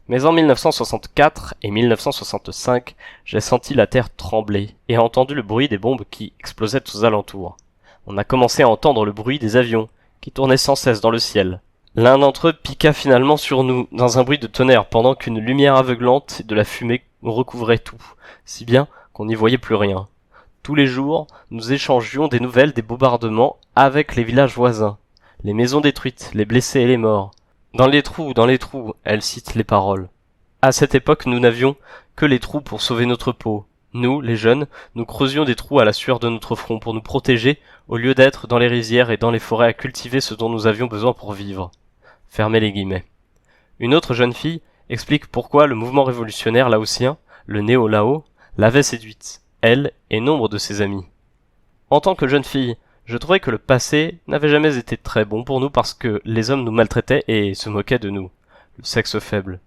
Mais en 1964 et 1965, j'ai senti la terre trembler et entendu le bruit des bombes qui explosaient aux alentours. On a commencé à entendre le bruit des avions qui tournaient sans cesse dans le ciel. L'un d'entre eux piqua finalement sur nous dans un bruit de tonnerre pendant qu'une lumière aveuglante et de la fumée recouvrait tout, si bien qu'on n'y voyait plus rien. Tous les jours, nous échangions des nouvelles des bombardements avec les villages voisins, les maisons détruites, les blessés et les morts. Dans les trous, elle cite les paroles. À cette époque, nous n'avions que les trous pour sauver notre peau. Nous, les jeunes, nous creusions des trous à la sueur de notre front pour nous protéger, au lieu d'être dans les rizières et dans les forêts à cultiver ce dont nous avions besoin pour vivre. Fermez les guillemets. Une autre jeune fille explique pourquoi le mouvement révolutionnaire laotien, le Néo-Lao, l'avait séduite, elle et nombre de ses amis. En tant que jeune fille, Je trouvais que le passé n'avait jamais été très bon pour nous parce que les hommes nous maltraitaient et se moquaient de nous, le sexe faible.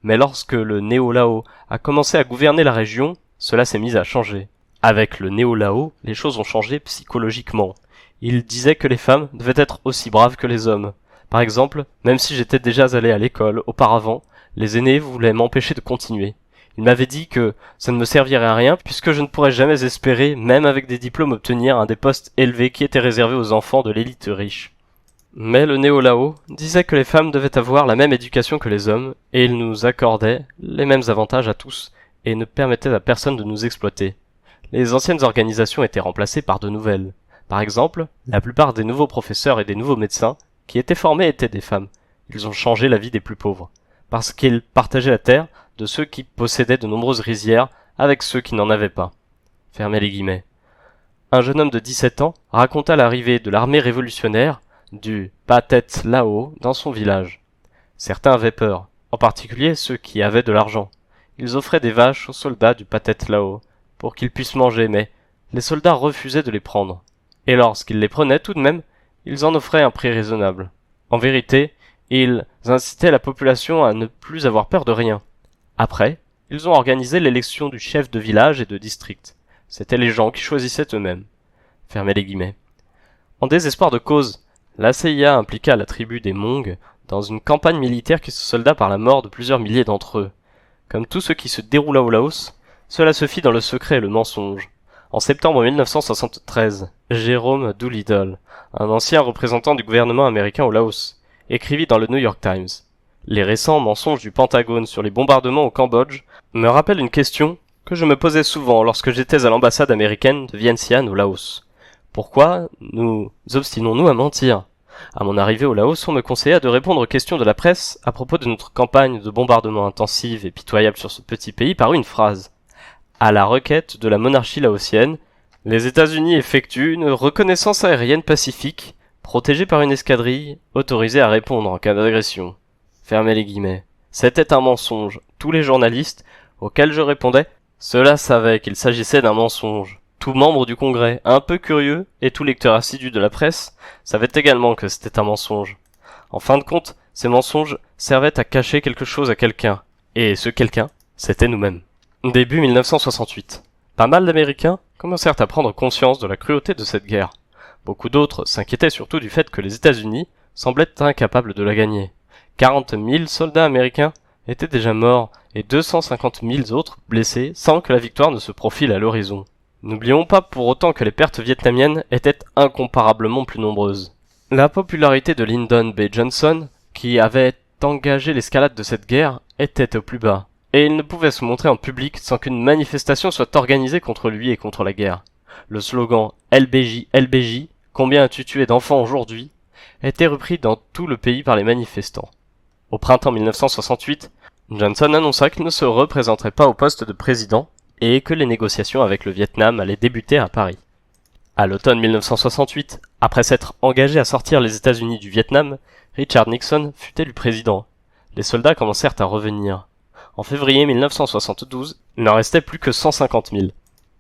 Mais lorsque le Néo-Lao a commencé à gouverner la région, cela s'est mis à changer. Avec le Néo-Lao, les choses ont changé psychologiquement. Il disait que les femmes devaient être aussi braves que les hommes. Par exemple, même si j'étais déjà allé à l'école auparavant, les aînés voulaient m'empêcher de continuer. Il m'avait dit que ça ne me servirait à rien puisque je ne pourrais jamais espérer, même avec des diplômes, obtenir un des postes élevés qui étaient réservés aux enfants de l'élite riche. Mais le Néo-Lao disait que les femmes devaient avoir la même éducation que les hommes et il nous accordait les mêmes avantages à tous et ne permettait à personne de nous exploiter. Les anciennes organisations étaient remplacées par de nouvelles. Par exemple, la plupart des nouveaux professeurs et des nouveaux médecins qui étaient formés étaient des femmes. Ils ont changé la vie des plus pauvres, parce qu'ils partageaient la terre de ceux qui possédaient de nombreuses rizières avec ceux qui n'en avaient pas. Fermez les guillemets. Un jeune homme de 17 ans raconta l'arrivée de l'armée révolutionnaire du Pathet Lao dans son village. Certains avaient peur, en particulier ceux qui avaient de l'argent. Ils offraient des vaches aux soldats du Pathet Lao pour qu'ils puissent manger, mais les soldats refusaient de les prendre. Et lorsqu'ils les prenaient tout de même, ils en offraient un prix raisonnable. En vérité, ils incitaient la population à ne plus avoir peur de rien. Après, ils ont organisé l'élection du chef de village et de district. C'étaient les gens qui choisissaient eux-mêmes. Fermez les guillemets. En désespoir de cause, la CIA impliqua la tribu des Hmong dans une campagne militaire qui se solda par la mort de plusieurs milliers d'entre eux. Comme tout ce qui se déroula au Laos, cela se fit dans le secret et le mensonge. En septembre 1973, Jérôme Doolittle, un ancien représentant du gouvernement américain au Laos, écrivit dans le New York Times: Les récents mensonges du Pentagone sur les bombardements au Cambodge me rappellent une question que je me posais souvent lorsque j'étais à l'ambassade américaine de Vientiane au Laos. Pourquoi nous obstinons-nous à mentir? À mon arrivée au Laos, on me conseilla de répondre aux questions de la presse à propos de notre campagne de bombardement intensive et pitoyable sur ce petit pays par une phrase. À la requête de la monarchie laotienne, les États-Unis effectuent une reconnaissance aérienne pacifique, protégée par une escadrille, autorisée à répondre en cas d'agression. Fermez les guillemets. C'était un mensonge. Tous les journalistes auxquels je répondais, ceux-là savaient qu'il s'agissait d'un mensonge. Tout membre du Congrès, un peu curieux, et tout lecteur assidu de la presse, savait également que c'était un mensonge. En fin de compte, ces mensonges servaient à cacher quelque chose à quelqu'un. Et ce quelqu'un, c'était nous-mêmes. Début 1968. Pas mal d'Américains commencèrent à prendre conscience de la cruauté de cette guerre. Beaucoup d'autres s'inquiétaient surtout du fait que les États-Unis semblaient incapables de la gagner. 40 000 soldats américains étaient déjà morts et 250 000 autres blessés sans que la victoire ne se profile à l'horizon. N'oublions pas pour autant que les pertes vietnamiennes étaient incomparablement plus nombreuses. La popularité de Lyndon B. Johnson, qui avait engagé l'escalade de cette guerre, était au plus bas. Et il ne pouvait se montrer en public sans qu'une manifestation soit organisée contre lui et contre la guerre. Le slogan LBJ, LBJ, combien as-tu tué d'enfants aujourd'hui, était repris dans tout le pays par les manifestants. Au printemps 1968, Johnson annonça qu'il ne se représenterait pas au poste de président et que les négociations avec le Vietnam allaient débuter à Paris. À l'automne 1968, après s'être engagé à sortir les États-Unis du Vietnam, Richard Nixon fut élu président. Les soldats commencèrent à revenir. En février 1972, il n'en restait plus que 150 000.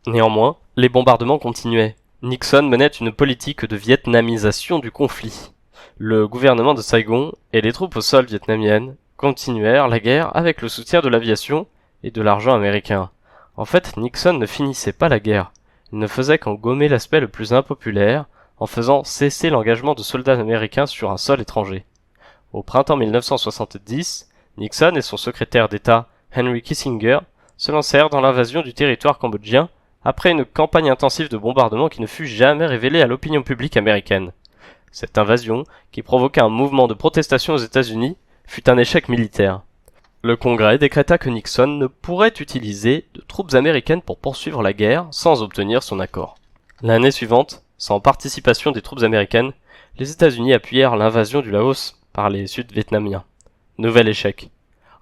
Néanmoins, les bombardements continuaient. Nixon menait une politique de vietnamisation du conflit. Le gouvernement de Saigon et les troupes au sol vietnamiennes continuèrent la guerre avec le soutien de l'aviation et de l'argent américain. En fait, Nixon ne finissait pas la guerre. Il ne faisait qu'en gommer l'aspect le plus impopulaire, en faisant cesser l'engagement de soldats américains sur un sol étranger. Au printemps 1970, Nixon et son secrétaire d'État, Henry Kissinger, se lancèrent dans l'invasion du territoire cambodgien après une campagne intensive de bombardement qui ne fut jamais révélée à l'opinion publique américaine. Cette invasion, qui provoqua un mouvement de protestation aux États-Unis, fut un échec militaire. Le Congrès décréta que Nixon ne pourrait utiliser de troupes américaines pour poursuivre la guerre sans obtenir son accord. L'année suivante, sans participation des troupes américaines, les États-Unis appuyèrent l'invasion du Laos par les Sud-Vietnamiens. Nouvel échec.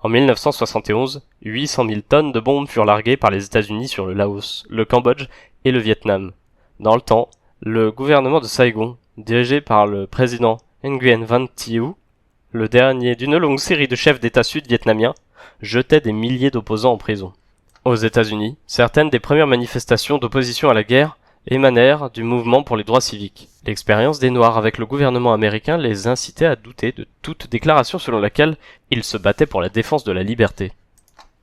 En 1971, 800 000 tonnes de bombes furent larguées par les États-Unis sur le Laos, le Cambodge et le Vietnam. Dans le temps, le gouvernement de Saigon, dirigé par le président Nguyen Van Thieu, le dernier d'une longue série de chefs d'État sud-vietnamiens, jetait des milliers d'opposants en prison. Aux États-Unis, certaines des premières manifestations d'opposition à la guerre émanèrent du mouvement pour les droits civiques. L'expérience des Noirs avec le gouvernement américain les incitait à douter de toute déclaration selon laquelle ils se battaient pour la défense de la liberté.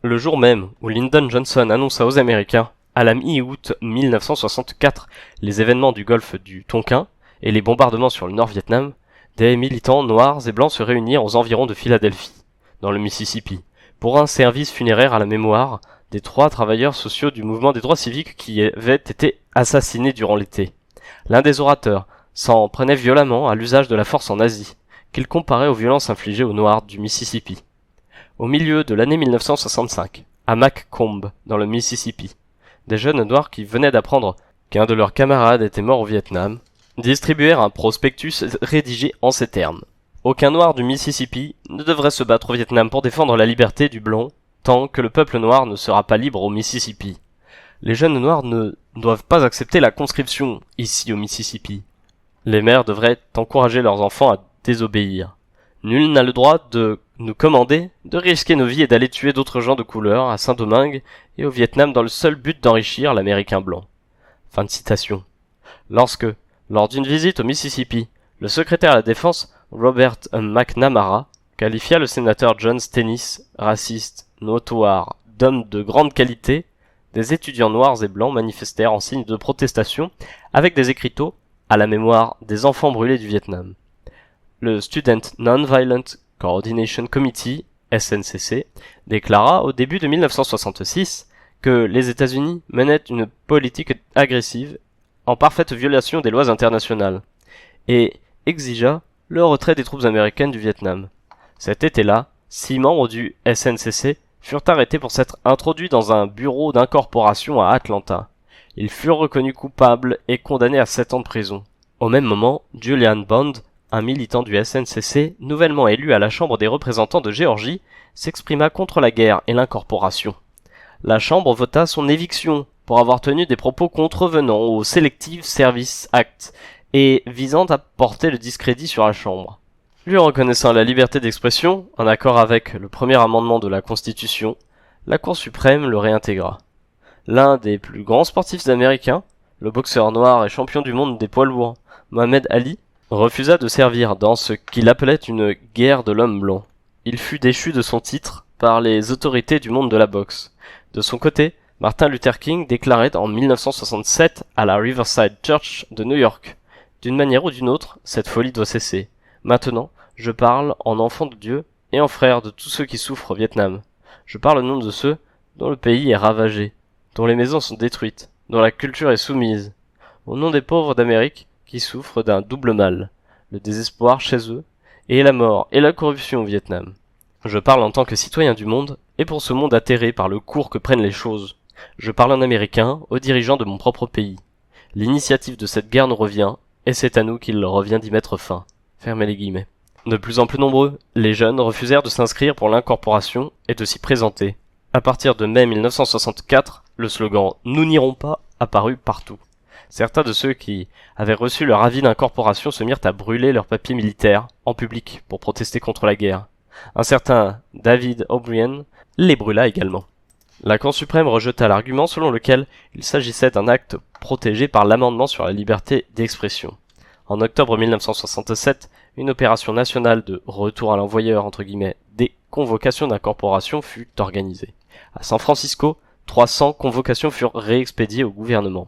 Le jour même où Lyndon Johnson annonça aux Américains, à la mi-août 1964, les événements du golfe du Tonkin et les bombardements sur le Nord-Vietnam, des militants noirs et blancs se réunirent aux environs de Philadelphie, dans le Mississippi, pour un service funéraire à la mémoire des 3 travailleurs sociaux du mouvement des droits civiques qui avaient été assassinés durant l'été. L'un des orateurs s'en prenait violemment à l'usage de la force en Asie, qu'il comparait aux violences infligées aux Noirs du Mississippi. Au milieu de l'année 1965, à McComb, dans le Mississippi, des jeunes Noirs qui venaient d'apprendre qu'un de leurs camarades était mort au Vietnam, distribuèrent un prospectus rédigé en ces termes. Aucun Noir du Mississippi ne devrait se battre au Vietnam pour défendre la liberté du blond tant que le peuple noir ne sera pas libre au Mississippi. Les jeunes Noirs ne doivent pas accepter la conscription ici au Mississippi. Les mères devraient encourager leurs enfants à désobéir. Nul n'a le droit de nous commander de risquer nos vies et d'aller tuer d'autres gens de couleur à Saint-Domingue et au Vietnam dans le seul but d'enrichir l'Américain blanc. Fin de citation. Lorsque, lors d'une visite au Mississippi, le secrétaire à la Défense, Robert McNamara, qualifia le sénateur John Stennis, raciste, notoire, d'homme de grande qualité, des étudiants noirs et blancs manifestèrent en signe de protestation avec des écriteaux à la mémoire des enfants brûlés du Vietnam. Le Student Nonviolent Coordination Committee, SNCC, déclara au début de 1966 que les États-Unis menaient une politique agressive en parfaite violation des lois internationales et exigea le retrait des troupes américaines du Vietnam. Cet été-là, 6 membres du SNCC furent arrêtés pour s'être introduits dans un bureau d'incorporation à Atlanta. Ils furent reconnus coupables et condamnés à 7 ans de prison. Au même moment, Julian Bond, un militant du SNCC, nouvellement élu à la Chambre des représentants de Géorgie, s'exprima contre la guerre et l'incorporation. La Chambre vota son éviction pour avoir tenu des propos contrevenant au Selective Service Act et visant à porter le discrédit sur la Chambre. Lui reconnaissant la liberté d'expression, en accord avec le premier amendement de la Constitution, la Cour suprême le réintégra. L'un des plus grands sportifs américains, le boxeur noir et champion du monde des poids lourds, Mohamed Ali, refusa de servir dans ce qu'il appelait une guerre de l'homme blanc. Il fut déchu de son titre par les autorités du monde de la boxe. De son côté, Martin Luther King déclarait en 1967 à la Riverside Church de New York: « D'une manière ou d'une autre, cette folie doit cesser. Maintenant, je parle en enfant de Dieu et en frère de tous ceux qui souffrent au Vietnam. Je parle au nom de ceux dont le pays est ravagé, dont les maisons sont détruites, dont la culture est soumise. Au nom des pauvres d'Amérique qui souffrent d'un double mal, le désespoir chez eux et la mort et la corruption au Vietnam. Je parle en tant que citoyen du monde et pour ce monde atterré par le cours que prennent les choses. Je parle en américain aux dirigeants de mon propre pays. L'initiative de cette guerre nous revient et c'est à nous qu'il revient d'y mettre fin. » Fermez les guillemets. De plus en plus nombreux, les jeunes refusèrent de s'inscrire pour l'incorporation et de s'y présenter. À partir de mai 1964, le slogan « Nous n'irons pas » apparut partout. Certains de ceux qui avaient reçu leur avis d'incorporation se mirent à brûler leurs papiers militaires en public pour protester contre la guerre. Un certain David O'Brien les brûla également. La Cour suprême rejeta l'argument selon lequel il s'agissait d'un acte protégé par l'amendement sur la liberté d'expression. En octobre 1967, une opération nationale de retour à l'envoyeur entre guillemets des convocations d'incorporation fut organisée. À San Francisco, 300 convocations furent réexpédiées au gouvernement,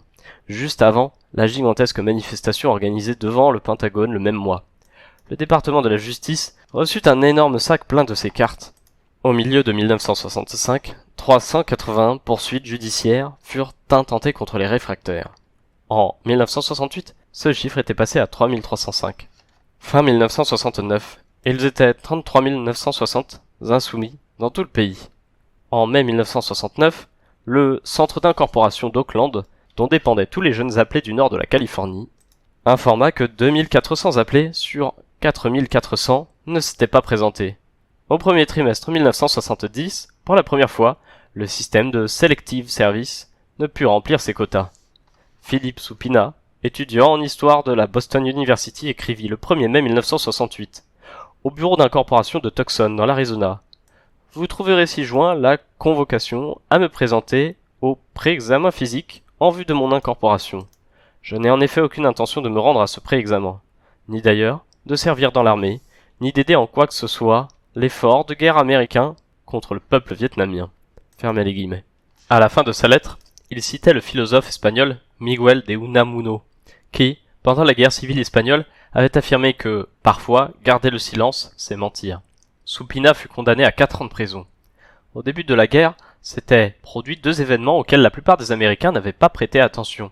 juste avant la gigantesque manifestation organisée devant le Pentagone le même mois. Le département de la justice reçut un énorme sac plein de ces cartes. Au milieu de 1965, 381 poursuites judiciaires furent intentées contre les réfractaires. En 1968, ce chiffre était passé à 3305. Fin 1969, ils étaient 33 960 insoumis dans tout le pays. En mai 1969, le centre d'incorporation d'Oakland, dont dépendaient tous les jeunes appelés du nord de la Californie, informa que 2400 appelés sur 4400 ne s'étaient pas présentés. Au premier trimestre 1970, pour la première fois, le système de Selective Service ne put remplir ses quotas. Philippe Soupina, étudiant en histoire de la Boston University, écrivit le 1er mai 1968 au bureau d'incorporation de Tucson dans l'Arizona: « Vous trouverez ci-joint la convocation à me présenter au pré-examen physique en vue de mon incorporation. Je n'ai en effet aucune intention de me rendre à ce pré-examen, ni d'ailleurs de servir dans l'armée, ni d'aider en quoi que ce soit l'effort de guerre américain contre le peuple vietnamien. Fermez les guillemets. À la fin de sa lettre, il citait le philosophe espagnol Miguel de Unamuno, qui, pendant la guerre civile espagnole, avait affirmé que, parfois, garder le silence, c'est mentir. Supina fut condamné à 4 ans de prison. Au début de la guerre, s'étaient produits 2 événements auxquels la plupart des Américains n'avaient pas prêté attention.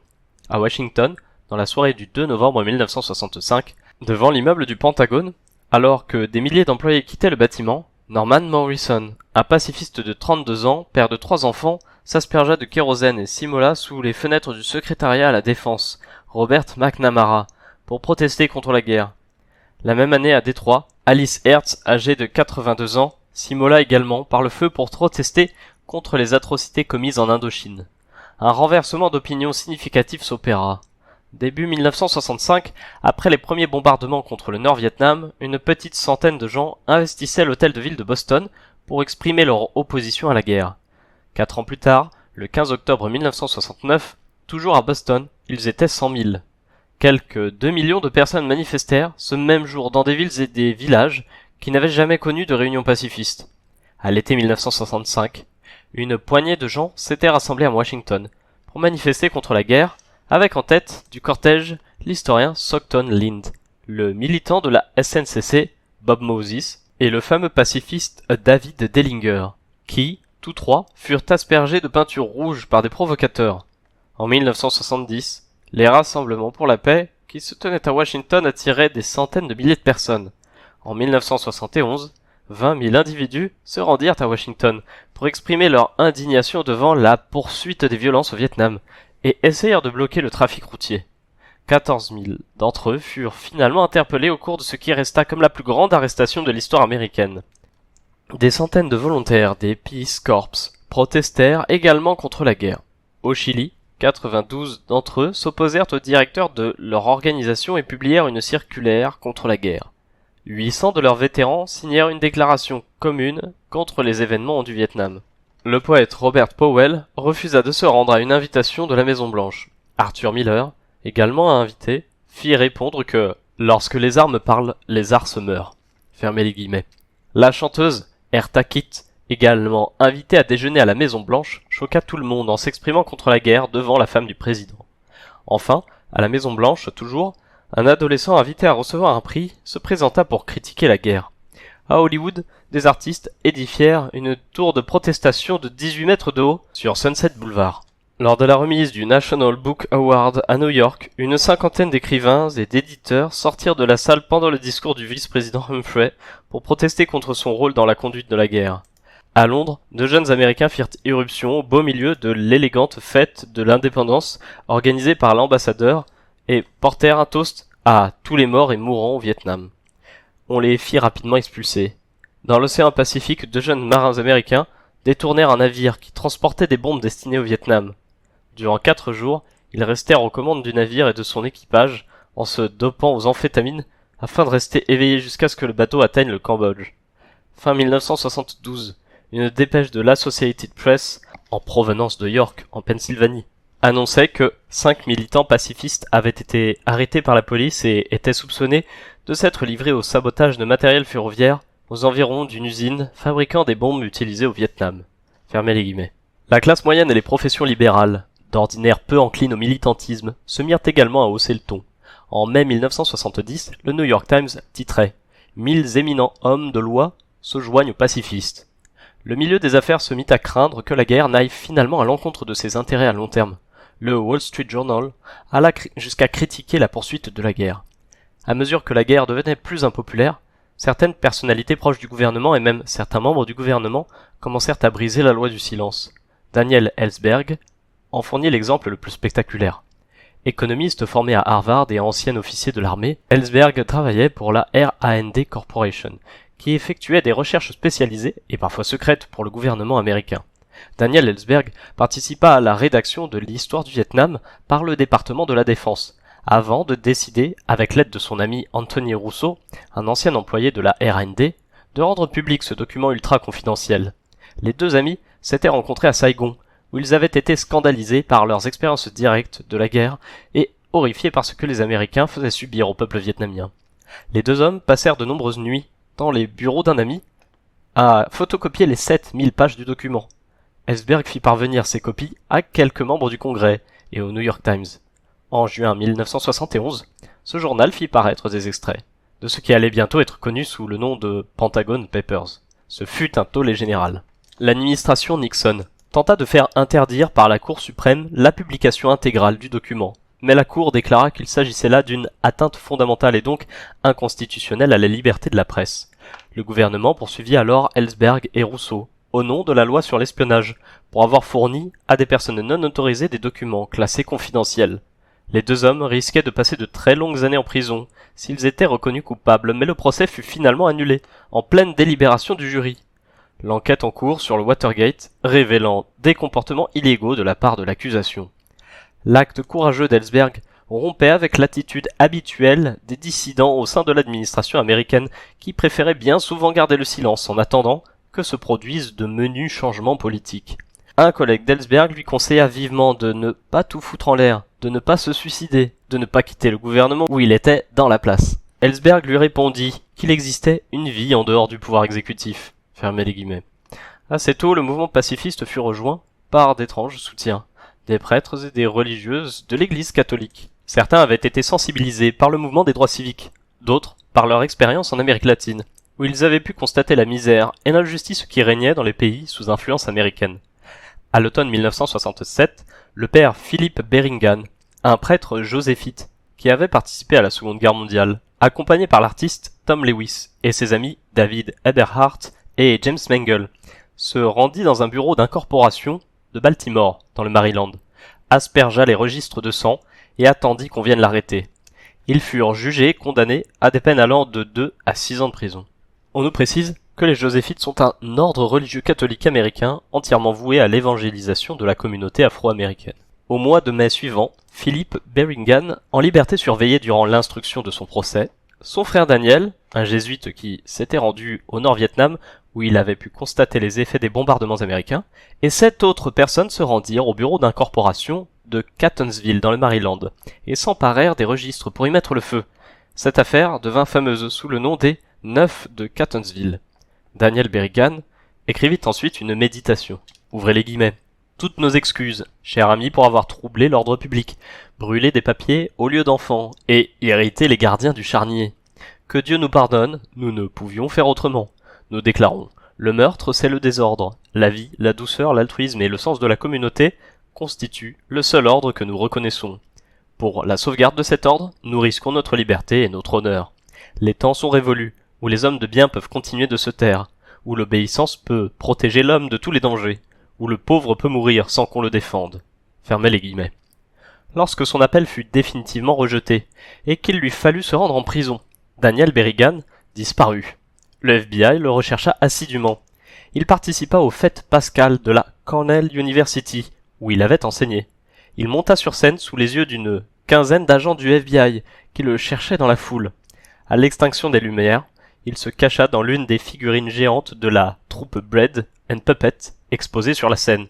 À Washington, dans la soirée du 2 novembre 1965, devant l'immeuble du Pentagone, alors que des milliers d'employés quittaient le bâtiment, Norman Morrison, un pacifiste de 32 ans, père de 3 enfants, s'aspergea de kérosène et s'immola sous les fenêtres du secrétariat à la défense, Robert McNamara, pour protester contre la guerre. La même année à Détroit, Alice Hertz, âgée de 82 ans, s'immola également par le feu pour protester contre les atrocités commises en Indochine. Un renversement d'opinion significatif s'opéra. Début 1965, après les premiers bombardements contre le Nord-Vietnam, une petite centaine de gens investissaient l'hôtel de ville de Boston pour exprimer leur opposition à la guerre. 4 ans plus tard, le 15 octobre 1969, toujours à Boston, ils étaient 100 000. Quelques 2 millions de personnes manifestèrent ce même jour dans des villes et des villages qui n'avaient jamais connu de réunion pacifiste. À l'été 1965, une poignée de gens s'étaient rassemblés à Washington pour manifester contre la guerre, avec en tête du cortège l'historien Stockton Lynd, le militant de la SNCC Bob Moses et le fameux pacifiste David Dellinger, qui, tous 3, furent aspergés de peinture rouge par des provocateurs. En 1970, les rassemblements pour la paix qui se tenaient à Washington attiraient des centaines de milliers de personnes. En 1971, 20 000 individus se rendirent à Washington pour exprimer leur indignation devant la poursuite des violences au Vietnam et essayèrent de bloquer le trafic routier. 14 000 d'entre eux furent finalement interpellés au cours de ce qui resta comme la plus grande arrestation de l'histoire américaine. Des centaines de volontaires des Peace Corps protestèrent également contre la guerre. Au Chili, 92 d'entre eux s'opposèrent au directeur de leur organisation et publièrent une circulaire contre la guerre. 800 de leurs vétérans signèrent une déclaration commune contre les événements du Vietnam. Le poète Robert Powell refusa de se rendre à une invitation de la Maison-Blanche. Arthur Miller, également invité, fit répondre que « lorsque les armes parlent, les arts se meurent ». Fermez les guillemets. La chanteuse Eartha Kitt, également invitée à déjeuner à la Maison-Blanche, choqua tout le monde en s'exprimant contre la guerre devant la femme du président. Enfin, à la Maison-Blanche, toujours, un adolescent invité à recevoir un prix se présenta pour critiquer la guerre. À Hollywood, des artistes édifièrent une tour de protestation de 18 mètres de haut sur Sunset Boulevard. Lors de la remise du National Book Award à New York, une cinquantaine d'écrivains et d'éditeurs sortirent de la salle pendant le discours du vice-président Humphrey pour protester contre son rôle dans la conduite de la guerre. À Londres, 2 jeunes Américains firent irruption au beau milieu de l'élégante fête de l'indépendance organisée par l'ambassadeur et portèrent un toast à tous les morts et mourants au Vietnam. On les fit rapidement expulser. Dans l'océan Pacifique, 2 jeunes marins américains détournèrent un navire qui transportait des bombes destinées au Vietnam. Durant 4 jours, ils restèrent aux commandes du navire et de son équipage en se dopant aux amphétamines afin de rester éveillés jusqu'à ce que le bateau atteigne le Cambodge. Fin 1972, une dépêche de l'Associated Press, en provenance de York, en Pennsylvanie, annonçait que 5 militants pacifistes avaient été arrêtés par la police et étaient soupçonnés de s'être livrés au sabotage de matériel ferroviaire aux environs d'une usine fabriquant des bombes utilisées au Vietnam. Fermez les guillemets. La classe moyenne et les professions libérales, d'ordinaire peu enclines au militantisme, se mirent également à hausser le ton. En mai 1970, le New York Times titrait « 1000 éminents hommes de loi se joignent aux pacifistes ». Le milieu des affaires se mit à craindre que la guerre n'aille finalement à l'encontre de ses intérêts à long terme. Le Wall Street Journal alla jusqu'à critiquer la poursuite de la guerre. À mesure que la guerre devenait plus impopulaire, certaines personnalités proches du gouvernement et même certains membres du gouvernement commencèrent à briser la loi du silence. Daniel Ellsberg en fournit l'exemple le plus spectaculaire. Économiste formé à Harvard et ancien officier de l'armée, Ellsberg travaillait pour la RAND Corporation, qui effectuait des recherches spécialisées et parfois secrètes pour le gouvernement américain. Daniel Ellsberg participa à la rédaction de l'histoire du Vietnam par le département de la Défense, avant de décider, avec l'aide de son ami Anthony Rousseau, un ancien employé de la RAND, de rendre public ce document ultra confidentiel. Les 2 amis s'étaient rencontrés à Saigon, où ils avaient été scandalisés par leurs expériences directes de la guerre et horrifiés par ce que les Américains faisaient subir au peuple vietnamien. Les deux hommes passèrent de nombreuses nuits dans les bureaux d'un ami à photocopier les 7000 pages du document. Ellsberg fit parvenir ces copies à quelques membres du Congrès et au New York Times. En juin 1971, ce journal fit paraître des extraits de ce qui allait bientôt être connu sous le nom de Pentagon Papers. Ce fut un tollé général. L'administration Nixon tenta de faire interdire par la Cour suprême la publication intégrale du document, mais la Cour déclara qu'il s'agissait là d'une atteinte fondamentale et donc inconstitutionnelle à la liberté de la presse. Le gouvernement poursuivit alors Ellsberg et Rousseau, au nom de la loi sur l'espionnage, pour avoir fourni à des personnes non autorisées des documents classés confidentiels. Les deux hommes risquaient de passer de très longues années en prison s'ils étaient reconnus coupables, mais le procès fut finalement annulé, en pleine délibération du jury. L'enquête en cours sur le Watergate révélant des comportements illégaux de la part de l'accusation. L'acte courageux d'Ellsberg rompait avec l'attitude habituelle des dissidents au sein de l'administration américaine qui préféraient bien souvent garder le silence en attendant que se produisent de menus changements politiques. Un collègue d'Ellsberg lui conseilla vivement de ne pas tout foutre en l'air, de ne pas se suicider, de ne pas quitter le gouvernement où il était dans la place. Ellsberg lui répondit qu'il existait une vie en dehors du pouvoir exécutif. Fermez les guillemets. Assez tôt, le mouvement pacifiste fut rejoint par d'étranges soutiens, des prêtres et des religieuses de l'Église catholique. Certains avaient été sensibilisés par le mouvement des droits civiques, d'autres par leur expérience en Amérique latine, où ils avaient pu constater la misère et l'injustice qui régnait dans les pays sous influence américaine. À l'automne 1967, le père Philip Beringan, un prêtre joséphite qui avait participé à la Seconde Guerre mondiale, accompagné par l'artiste Tom Lewis et ses amis David Eberhardt et James Mangle, se rendit dans un bureau d'incorporation de Baltimore, dans le Maryland, aspergea les registres de sang et attendit qu'on vienne l'arrêter. Ils furent jugés et condamnés à des peines allant de 2 à 6 ans de prison. On nous précise que les joséphites sont un ordre religieux catholique américain entièrement voué à l'évangélisation de la communauté afro-américaine. Au mois de mai suivant, Philip Beringan, en liberté surveillée durant l'instruction de son procès, son frère Daniel, un jésuite qui s'était rendu au Nord-Vietnam où il avait pu constater les effets des bombardements américains, et 7 autres personnes se rendirent au bureau d'incorporation de Catonsville dans le Maryland et s'emparèrent des registres pour y mettre le feu. Cette affaire devint fameuse sous le nom des 9 de Catonsville. Daniel Beringan écrivit ensuite une méditation. Ouvrez les guillemets. Toutes nos excuses, cher ami, pour avoir troublé l'ordre public, brûlé des papiers au lieu d'enfants et irrité les gardiens du charnier. Que Dieu nous pardonne, nous ne pouvions faire autrement. Nous déclarons, le meurtre c'est le désordre, la vie, la douceur, l'altruisme et le sens de la communauté constituent le seul ordre que nous reconnaissons. Pour la sauvegarde de cet ordre, nous risquons notre liberté et notre honneur. Les temps sont révolus, où les hommes de bien peuvent continuer de se taire, où l'obéissance peut protéger l'homme de tous les dangers, où le pauvre peut mourir sans qu'on le défende. Fermez les guillemets. Lorsque son appel fut définitivement rejeté, et qu'il lui fallut se rendre en prison, Daniel Beringan disparut. Le FBI le rechercha assidûment. Il participa aux fêtes pascales de la Cornell University, où il avait enseigné. Il monta sur scène sous les yeux d'une quinzaine d'agents du FBI qui le cherchaient dans la foule. À l'extinction des lumières, il se cacha dans l'une des figurines géantes de la troupe Bread and Puppet exposée sur la scène.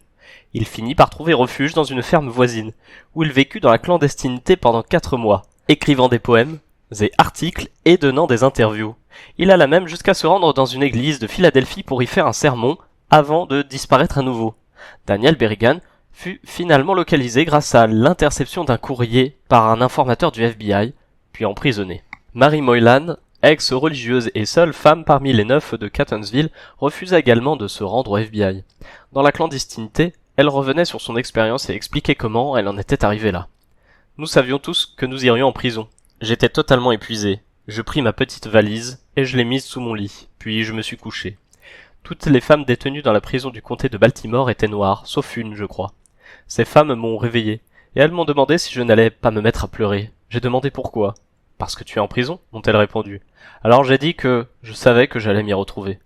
Il finit par trouver refuge dans une ferme voisine, où il vécut dans la clandestinité pendant 4 mois, écrivant des poèmes, des articles et donnant des interviews. Il alla même jusqu'à se rendre dans une église de Philadelphie pour y faire un sermon, avant de disparaître à nouveau. Daniel Beringan fut finalement localisé grâce à l'interception d'un courrier par un informateur du FBI, puis emprisonné. Mary Moylan, ex-religieuse et seule femme parmi les 9 de Catonsville, refusa également de se rendre au FBI. Dans la clandestinité, elle revenait sur son expérience et expliquait comment elle en était arrivée là. Nous savions tous que nous irions en prison. J'étais totalement épuisé. Je pris ma petite valise et je l'ai mise sous mon lit, puis je me suis couché. Toutes les femmes détenues dans la prison du comté de Baltimore étaient noires, sauf une, je crois. Ces femmes m'ont réveillé, et elles m'ont demandé si je n'allais pas me mettre à pleurer. J'ai demandé pourquoi. « Parce que tu es en prison ?» m'ont-elles répondu. Alors j'ai dit que je savais que j'allais m'y retrouver.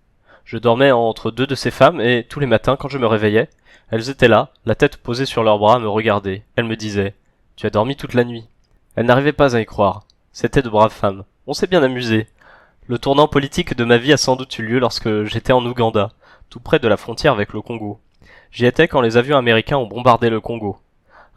Je dormais entre 2 de ces femmes, et tous les matins, quand je me réveillais, elles étaient là, la tête posée sur leurs bras, à me regarder. Elles me disaient « Tu as dormi toute la nuit ?» Elles n'arrivaient pas à y croire. C'étaient de braves femmes. On s'est bien amusé. Le tournant politique de ma vie a sans doute eu lieu lorsque j'étais en Ouganda, tout près de la frontière avec le Congo. J'y étais quand les avions américains ont bombardé le Congo.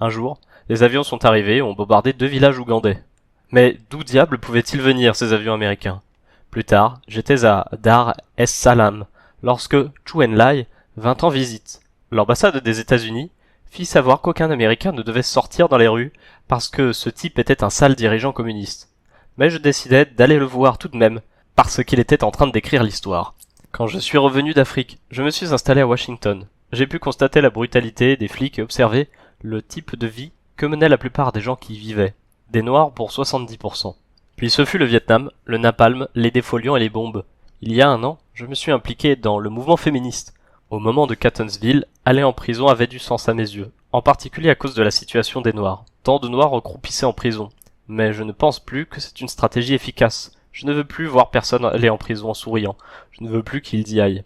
Un jour, Les avions sont arrivés et ont bombardé 2 villages ougandais. Mais d'où diable pouvaient-ils venir, ces avions américains? Plus tard, j'étais à Dar es Salaam, lorsque Chou En-lai vint en visite. L'ambassade des États-Unis fit savoir qu'aucun Américain ne devait sortir dans les rues parce que ce type était un sale dirigeant communiste. Mais je décidai d'aller le voir tout de même, parce qu'il était en train de décrire l'histoire. Quand je suis revenu d'Afrique, je me suis installé à Washington. J'ai pu constater la brutalité des flics et observer le type de vie que menaient la plupart des gens qui y vivaient. Des Noirs pour 70%. Puis ce fut le Vietnam, le napalm, les défoliants et les bombes. Il y a un an, je me suis impliqué dans le mouvement féministe. Au moment de Catonsville, aller en prison avait du sens à mes yeux, en particulier à cause de la situation des Noirs. Tant de Noirs recroupissaient en prison. Mais je ne pense plus que c'est une stratégie efficace. Je ne veux plus voir personne aller en prison en souriant. Je ne veux plus qu'ils y aillent.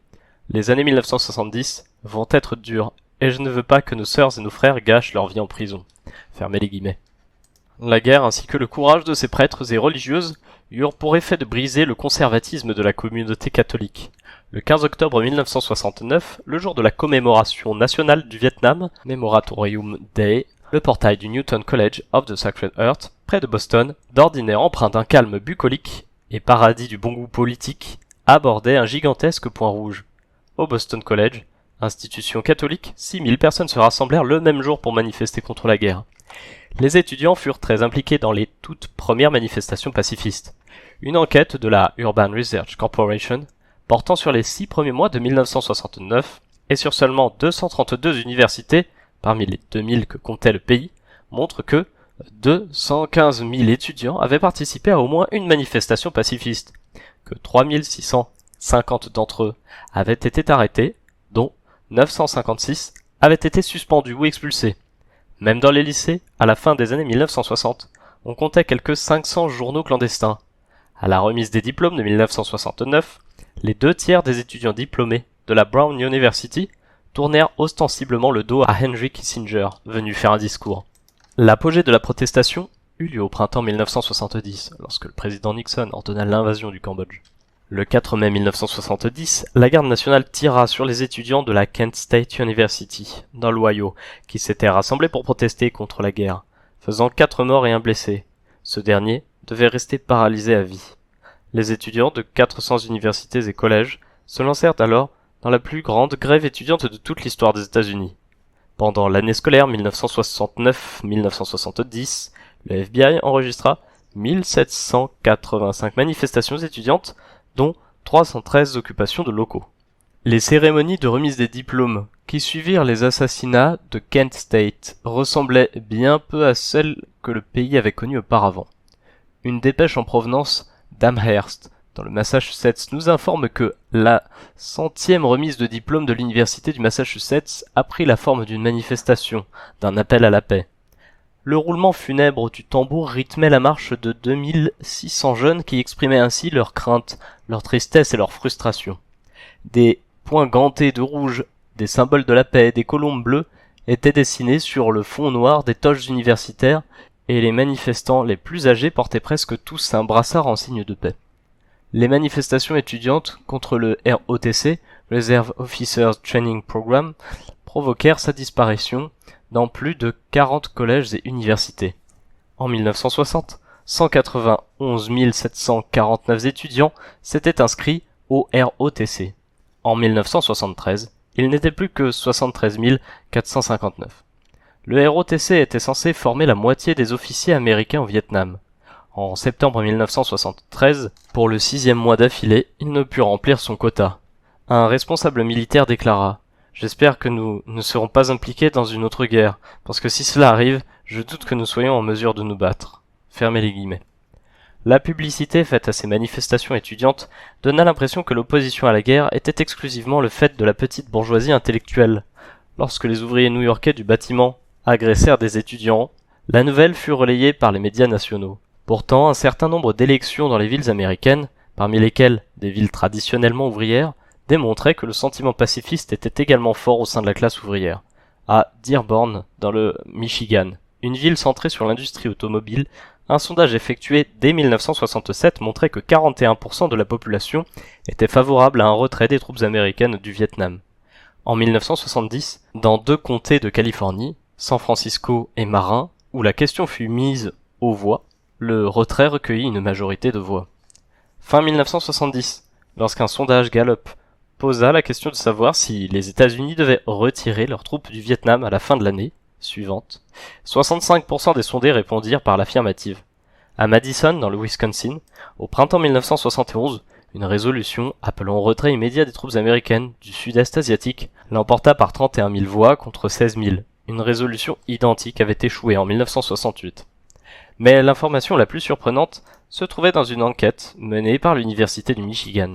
Les années 1970 vont être dures, et je ne veux pas que nos sœurs et nos frères gâchent leur vie en prison. Fermez les guillemets. La guerre ainsi que le courage de ces prêtres et religieuses eurent pour effet de briser le conservatisme de la communauté catholique. Le 15 octobre 1969, le jour de la commémoration nationale du Vietnam, Memoratorium Day, le portail du Newton College of the Sacred Heart, près de Boston, d'ordinaire empreint d'un calme bucolique et paradis du bon goût politique, abordait un gigantesque point rouge. Au Boston College, institution catholique, 6000 personnes se rassemblèrent le même jour pour manifester contre la guerre. Les étudiants furent très impliqués dans les toutes premières manifestations pacifistes. Une enquête de la Urban Research Corporation, portant sur les 6 premiers mois de 1969 et sur seulement 232 universités, parmi les 2000 que comptait le pays, montre que 215 000 étudiants avaient participé à au moins une manifestation pacifiste, que 3650 d'entre eux avaient été arrêtés, dont 956 avaient été suspendus ou expulsés. Même dans les lycées, à la fin des années 1960, on comptait quelques 500 journaux clandestins. À la remise des diplômes de 1969, les 2/3 des étudiants diplômés de la Brown University tournèrent ostensiblement le dos à Henry Kissinger, venu faire un discours. L'apogée de la protestation eut lieu au printemps 1970, lorsque le président Nixon ordonna l'invasion du Cambodge. Le 4 mai 1970, la garde nationale tira sur les étudiants de la Kent State University, dans l'Ohio, qui s'étaient rassemblés pour protester contre la guerre, faisant 4 morts et 1 blessé. Ce dernier devait rester paralysé à vie. Les étudiants de 400 universités et collèges se lancèrent alors dans la plus grande grève étudiante de toute l'histoire des États-Unis. Pendant l'année scolaire 1969-1970, le FBI enregistra 1785 manifestations étudiantes, dont 313 occupations de locaux. Les cérémonies de remise des diplômes qui suivirent les assassinats de Kent State ressemblaient bien peu à celles que le pays avait connues auparavant. Une dépêche en provenance d'Amherst, dans le Massachusetts, nous informe que la 100e remise de diplôme de l'Université du Massachusetts a pris la forme d'une manifestation, d'un appel à la paix. Le roulement funèbre du tambour rythmait la marche de 2600 jeunes qui exprimaient ainsi leurs craintes, leur tristesse et leur frustration. Des points gantés de rouge, des symboles de la paix, des colombes bleues étaient dessinés sur le fond noir des toges universitaires et les manifestants les plus âgés portaient presque tous un brassard en signe de paix. Les manifestations étudiantes contre le ROTC, Reserve Officers Training Program, provoquèrent sa disparition dans plus de 40 collèges et universités. En 1960, 191 749 étudiants s'étaient inscrits au ROTC. En 1973, il n'était plus que 73 459. Le ROTC était censé former la moitié des officiers américains au Vietnam. En septembre 1973, pour le 6e mois d'affilée, il ne put remplir son quota. Un responsable militaire déclara « J'espère que nous ne serons pas impliqués dans une autre guerre, parce que si cela arrive, je doute que nous soyons en mesure de nous battre. » Fermez les guillemets. La publicité faite à ces manifestations étudiantes donna l'impression que l'opposition à la guerre était exclusivement le fait de la petite bourgeoisie intellectuelle. Lorsque les ouvriers new-yorkais du bâtiment agressèrent des étudiants, la nouvelle fut relayée par les médias nationaux. Pourtant, un certain nombre d'élections dans les villes américaines, parmi lesquelles des villes traditionnellement ouvrières, démontraient que le sentiment pacifiste était également fort au sein de la classe ouvrière. À Dearborn, dans le Michigan, une ville centrée sur l'industrie automobile, un sondage effectué dès 1967 montrait que 41% de la population était favorable à un retrait des troupes américaines du Vietnam. En 1970, dans 2 comtés de Californie, San Francisco et Marin, où la question fut mise aux voix, le retrait recueillit une majorité de voix. Fin 1970, lorsqu'un sondage Gallup posa la question de savoir si les États-Unis devaient retirer leurs troupes du Vietnam à la fin de l'année suivante, 65% des sondés répondirent par l'affirmative. À Madison, dans le Wisconsin, au printemps 1971, une résolution appelant au retrait immédiat des troupes américaines du sud-est asiatique l'emporta par 31 000 voix contre 16 000. Une résolution identique avait échoué en 1968. Mais l'information la plus surprenante se trouvait dans une enquête menée par l'Université du Michigan.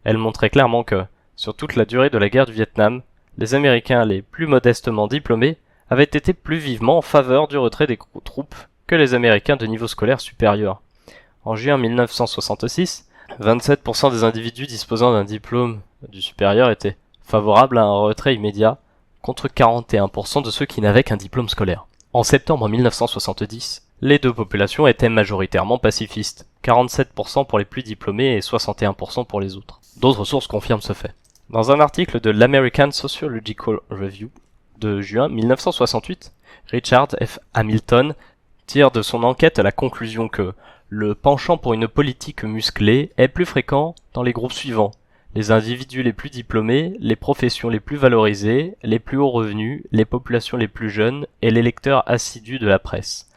Elle montrait clairement que, sur toute la durée de la guerre du Vietnam, les Américains les plus modestement diplômés avaient été plus vivement en faveur du retrait des troupes que les Américains de niveau scolaire supérieur. En juin 1966, 27% des individus disposant d'un diplôme du supérieur étaient favorables à un retrait immédiat, contre 41% de ceux qui n'avaient qu'un diplôme scolaire. En septembre 1970, les deux populations étaient majoritairement pacifistes, 47% pour les plus diplômés et 61% pour les autres. D'autres sources confirment ce fait. Dans un article de l'American Sociological Review de juin 1968, Richard F. Hamilton tire de son enquête la conclusion que le penchant pour une politique musclée est plus fréquent dans les groupes suivants: les individus les plus diplômés, les professions les plus valorisées, les plus hauts revenus, les populations les plus jeunes et les lecteurs assidus de la presse.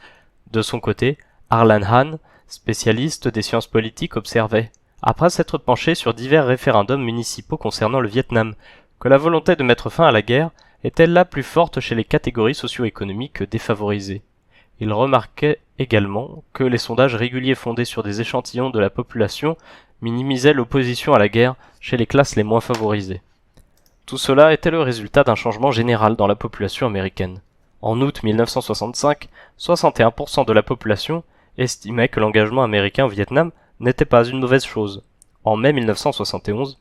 De son côté, Harlan Hahn, spécialiste des sciences politiques, observait, après s'être penché sur divers référendums municipaux concernant le Vietnam, que la volonté de mettre fin à la guerre était la plus forte chez les catégories socio-économiques défavorisées. Il remarquait également que les sondages réguliers fondés sur des échantillons de la population minimisaient l'opposition à la guerre chez les classes les moins favorisées. Tout cela était le résultat d'un changement général dans la population américaine. En août 1965, 61% de la population estimait que l'engagement américain au Vietnam n'était pas une mauvaise chose. En mai 1971,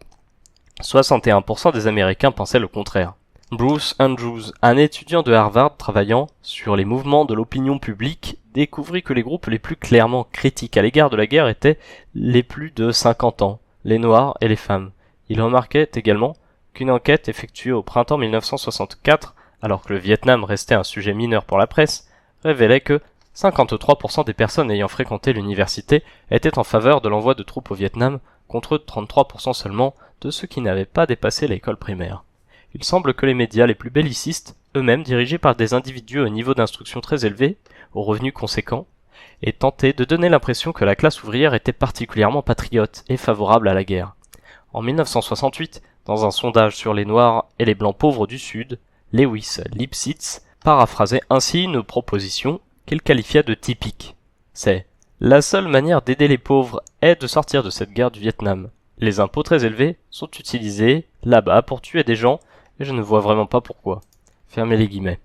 61% des Américains pensaient le contraire. Bruce Andrews, un étudiant de Harvard travaillant sur les mouvements de l'opinion publique, découvrit que les groupes les plus clairement critiques à l'égard de la guerre étaient les plus de 50 ans, les Noirs et les femmes. Il remarquait également qu'une enquête effectuée au printemps 1964, alors que le Vietnam restait un sujet mineur pour la presse, révélait que 53% des personnes ayant fréquenté l'université étaient en faveur de l'envoi de troupes au Vietnam, contre 33% seulement de ceux qui n'avaient pas dépassé l'école primaire. Il semble que les médias les plus bellicistes, eux-mêmes dirigés par des individus au niveau d'instruction très élevé, aux revenus conséquents, aient tenté de donner l'impression que la classe ouvrière était particulièrement patriote et favorable à la guerre. En 1968, dans un sondage sur les Noirs et les Blancs pauvres du Sud, Lewis Lipsitz paraphrasait ainsi une proposition qu'il qualifiait de typique. C'est « La seule manière d'aider les pauvres est de sortir de cette guerre du Vietnam. Les impôts très élevés sont utilisés là-bas pour tuer des gens et je ne vois vraiment pas pourquoi. » Fermez les guillemets.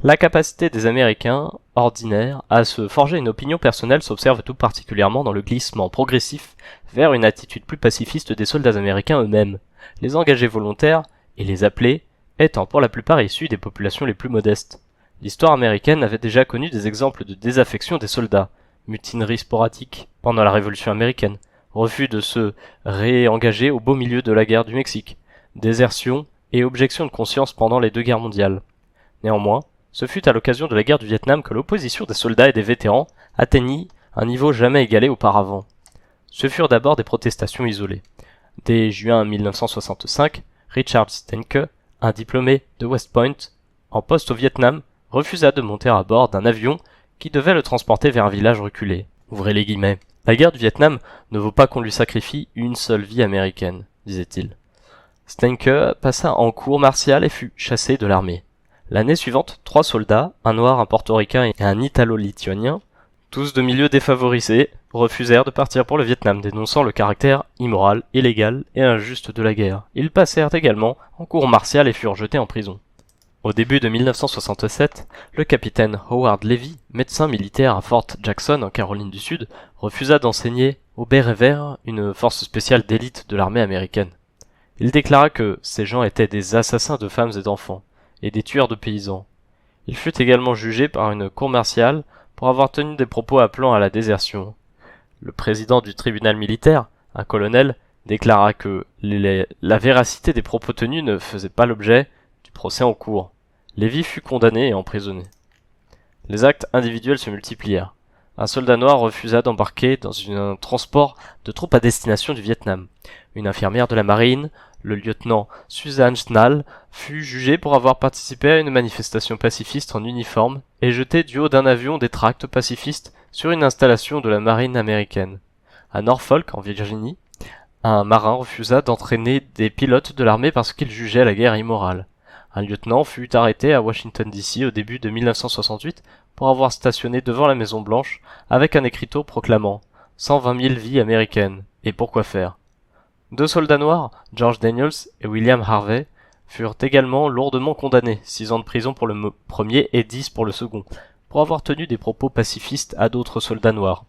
La capacité des Américains, ordinaires, à se forger une opinion personnelle s'observe tout particulièrement dans le glissement progressif vers une attitude plus pacifiste des soldats américains eux-mêmes, les engagés volontaires et les appelés étant pour la plupart issus des populations les plus modestes. L'histoire américaine avait déjà connu des exemples de désaffection des soldats, mutineries sporadiques pendant la Révolution américaine, refus de se réengager au beau milieu de la guerre du Mexique, désertion et objection de conscience pendant les deux guerres mondiales. Néanmoins, ce fut à l'occasion de la guerre du Vietnam que l'opposition des soldats et des vétérans atteignit un niveau jamais égalé auparavant. Ce furent d'abord des protestations isolées. Dès juin 1965, Richard Stenke, un diplômé de West Point, en poste au Vietnam, refusa de monter à bord d'un avion qui devait le transporter vers un village reculé. Ouvrez les guillemets. La guerre du Vietnam ne vaut pas qu'on lui sacrifie une seule vie américaine, disait-il. Stenke passa en cour martiale et fut chassé de l'armée. L'année suivante, 3 soldats, un noir, un portoricain et un italo-lituanien, tous de milieux défavorisés, refusèrent de partir pour le Vietnam, dénonçant le caractère immoral, illégal et injuste de la guerre. Ils passèrent également en cour martiale et furent jetés en prison. Au début de 1967, le capitaine Howard Levy, médecin militaire à Fort Jackson en Caroline du Sud, refusa d'enseigner au Bérets Verts, une force spéciale d'élite de l'armée américaine. Il déclara que ces gens étaient des assassins de femmes et d'enfants, et des tueurs de paysans. Il fut également jugé par une cour martiale pour avoir tenu des propos appelant à la désertion. Le président du tribunal militaire, un colonel, déclara que la véracité des propos tenus ne faisait pas l'objet du procès en cours. Levy fut condamné et emprisonné. Les actes individuels se multiplièrent. Un soldat noir refusa d'embarquer dans un transport de troupes à destination du Vietnam. Une infirmière de la marine, le lieutenant Susan Schnall, fut jugée pour avoir participé à une manifestation pacifiste en uniforme et jeté du haut d'un avion des tracts pacifistes sur une installation de la marine américaine. À Norfolk, en Virginie, un marin refusa d'entraîner des pilotes de l'armée parce qu'il jugeait la guerre immorale. Un lieutenant fut arrêté à Washington DC au début de 1968 pour avoir stationné devant la Maison Blanche avec un écriteau proclamant « 120 000 vies américaines, et pourquoi faire ?» 2 soldats noirs, George Daniels et William Harvey, furent également lourdement condamnés, 6 ans de prison pour le premier et 10 pour le second, pour avoir tenu des propos pacifistes à d'autres soldats noirs.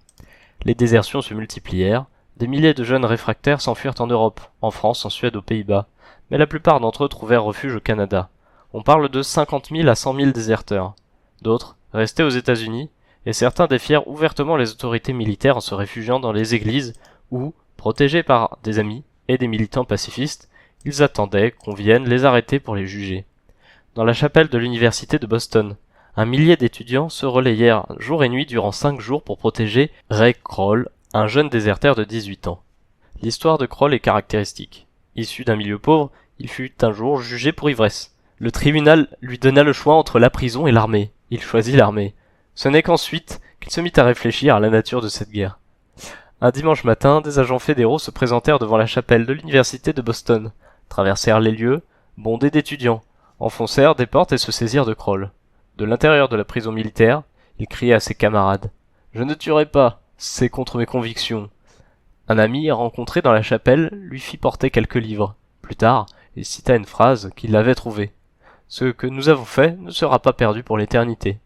Les désertions se multiplièrent, des milliers de jeunes réfractaires s'enfuirent en Europe, en France, en Suède, aux Pays-Bas, mais la plupart d'entre eux trouvèrent refuge au Canada. On parle de 50 000 à 100 000 déserteurs. D'autres restaient aux États-Unis, et certains défièrent ouvertement les autorités militaires en se réfugiant dans les églises où, protégés par des amis et des militants pacifistes, ils attendaient qu'on vienne les arrêter pour les juger. Dans la chapelle de l'université de Boston, un millier d'étudiants se relayèrent jour et nuit durant 5 jours pour protéger Ray Kroll, un jeune déserteur de 18 ans. L'histoire de Kroll est caractéristique. Issu d'un milieu pauvre, il fut un jour jugé pour ivresse. Le tribunal lui donna le choix entre la prison et l'armée. Il choisit l'armée. Ce n'est qu'ensuite qu'il se mit à réfléchir à la nature de cette guerre. Un dimanche matin, des agents fédéraux se présentèrent devant la chapelle de l'université de Boston, traversèrent les lieux, bondés d'étudiants, enfoncèrent des portes et se saisirent de Kroll. De l'intérieur de la prison militaire, il criait à ses camarades « Je ne tuerai pas, c'est contre mes convictions ». Un ami rencontré dans la chapelle lui fit porter quelques livres. Plus tard, il cita une phrase qu'il avait trouvée. « Ce que nous avons fait ne sera pas perdu pour l'éternité.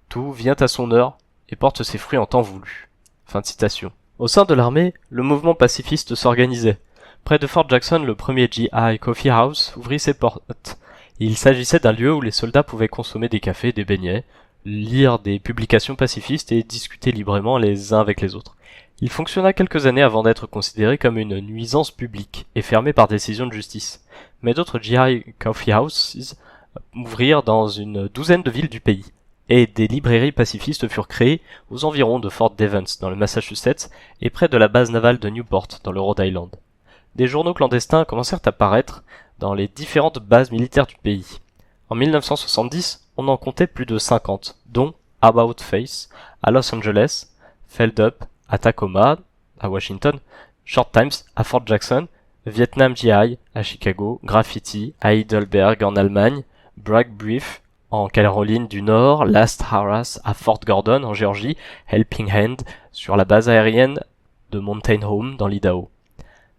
Tout vient à son heure et porte ses fruits en temps voulu. » Fin de citation. Au sein de l'armée, le mouvement pacifiste s'organisait. Près de Fort Jackson, le premier GI Coffee House ouvrit ses portes. Il s'agissait d'un lieu où les soldats pouvaient consommer des cafés, des beignets, lire des publications pacifistes et discuter librement les uns avec les autres. Il fonctionna quelques années avant d'être considéré comme une nuisance publique et fermé par décision de justice. Mais d'autres GI Coffee Houses ouvrirent dans une douzaine de villes du pays. Et des librairies pacifistes furent créées aux environs de Fort Devens dans le Massachusetts et près de la base navale de Newport dans le Rhode Island. Des journaux clandestins commencèrent à paraître dans les différentes bases militaires du pays. En 1970, on en comptait plus de 50, dont About Face à Los Angeles, Felled Up à Tacoma à Washington, Short Times à Fort Jackson, Vietnam GI à Chicago, Graffiti à Heidelberg en Allemagne, Bragg Brief en Caroline du Nord, Last Harass à Fort Gordon en Géorgie, Helping Hand sur la base aérienne de Mountain Home dans l'Idaho.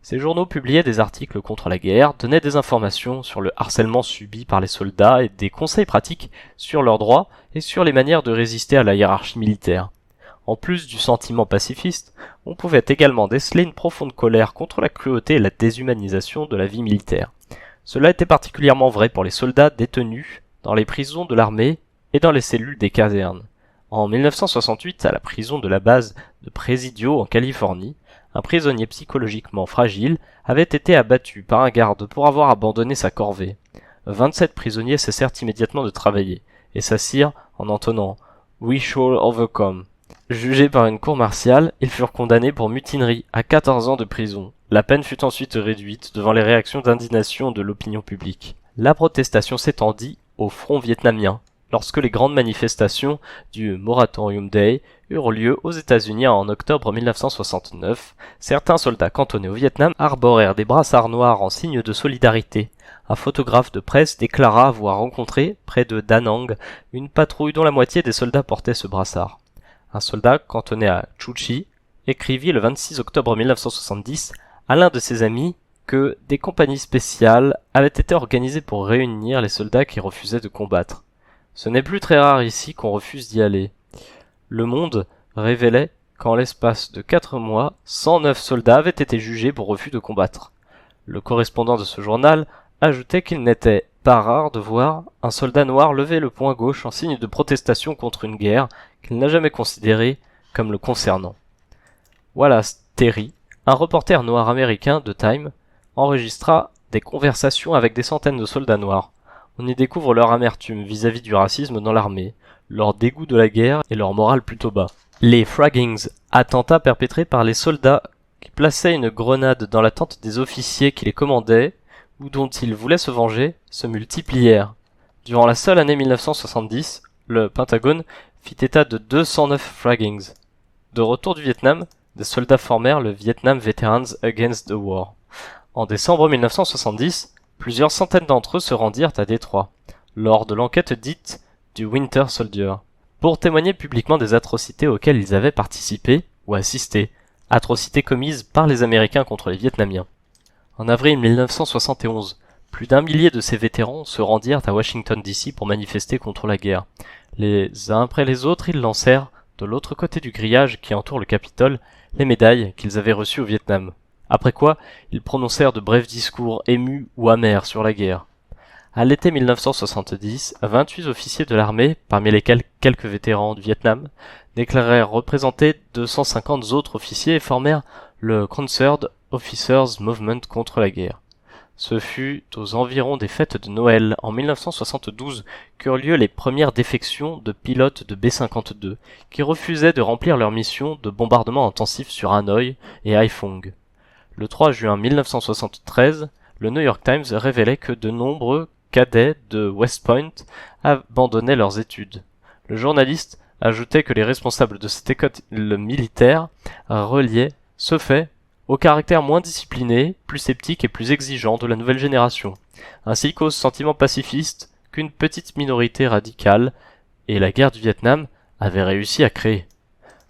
Ces journaux publiaient des articles contre la guerre, donnaient des informations sur le harcèlement subi par les soldats et des conseils pratiques sur leurs droits et sur les manières de résister à la hiérarchie militaire. En plus du sentiment pacifiste, on pouvait également déceler une profonde colère contre la cruauté et la déshumanisation de la vie militaire. Cela était particulièrement vrai pour les soldats détenus dans les prisons de l'armée et dans les cellules des casernes. En 1968, à la prison de la base de Presidio en Californie, un prisonnier psychologiquement fragile avait été abattu par un garde pour avoir abandonné sa corvée. 27 prisonniers cessèrent immédiatement de travailler et s'assirent en entonnant « We shall overcome ». Jugés par une cour martiale, ils furent condamnés pour mutinerie à 14 ans de prison. La peine fut ensuite réduite devant les réactions d'indignation de l'opinion publique. La protestation s'étendit au front vietnamien, lorsque les grandes manifestations du Moratorium Day eurent lieu aux États-Unis en octobre 1969. Certains soldats cantonnés au Vietnam arborèrent des brassards noirs en signe de solidarité. Un photographe de presse déclara avoir rencontré, près de Da Nang, une patrouille dont la moitié des soldats portaient ce brassard. Un soldat cantonné à Chu Chi écrivit le 26 octobre 1970 à l'un de ses amis que des compagnies spéciales avaient été organisées pour réunir les soldats qui refusaient de combattre. Ce n'est plus très rare ici qu'on refuse d'y aller. Le Monde révélait qu'en l'espace de 4 mois, 109 soldats avaient été jugés pour refus de combattre. Le correspondant de ce journal ajoutait qu'il n'était pas rare de voir un soldat noir lever le poing gauche en signe de protestation contre une guerre qu'il n'a jamais considérée comme le concernant. Wallace Terry, un reporter noir américain de Time, enregistra des conversations avec des centaines de soldats noirs. On y découvre leur amertume vis-à-vis du racisme dans l'armée, leur dégoût de la guerre et leur morale plutôt bas. Les fraggings, attentats perpétrés par les soldats qui plaçaient une grenade dans la tente des officiers qui les commandaient ou dont ils voulaient se venger, se multiplièrent. Durant la seule année 1970, le Pentagone fit état de 209 fraggings. De retour du Vietnam, des soldats formèrent le Vietnam Veterans Against the War. En décembre 1970, plusieurs centaines d'entre eux se rendirent à Détroit, lors de l'enquête dite du Winter Soldier, pour témoigner publiquement des atrocités auxquelles ils avaient participé ou assisté, atrocités commises par les Américains contre les Vietnamiens. En avril 1971, plus d'1 millier de ces vétérans se rendirent à Washington DC pour manifester contre la guerre. Les uns après les autres, ils lancèrent, de l'autre côté du grillage qui entoure le Capitole, les médailles qu'ils avaient reçues au Vietnam. Après quoi, ils prononcèrent de brefs discours émus ou amers sur la guerre. À l'été 1970, 28 officiers de l'armée, parmi lesquels quelques vétérans du Vietnam, déclarèrent représenter 250 autres officiers et formèrent le Concerned Officers Movement contre la guerre. Ce fut aux environs des fêtes de Noël en 1972 qu'eurent lieu les premières défections de pilotes de B-52 qui refusaient de remplir leur mission de bombardement intensif sur Hanoï et Haiphong. Le 3 juin 1973, le New York Times révélait que de nombreux cadets de West Point abandonnaient leurs études. Le journaliste ajoutait que les responsables de cette école militaire reliaient ce fait au caractère moins discipliné, plus sceptique et plus exigeant de la nouvelle génération, ainsi qu'aux sentiments pacifistes qu'une petite minorité radicale et la guerre du Vietnam avait réussi à créer.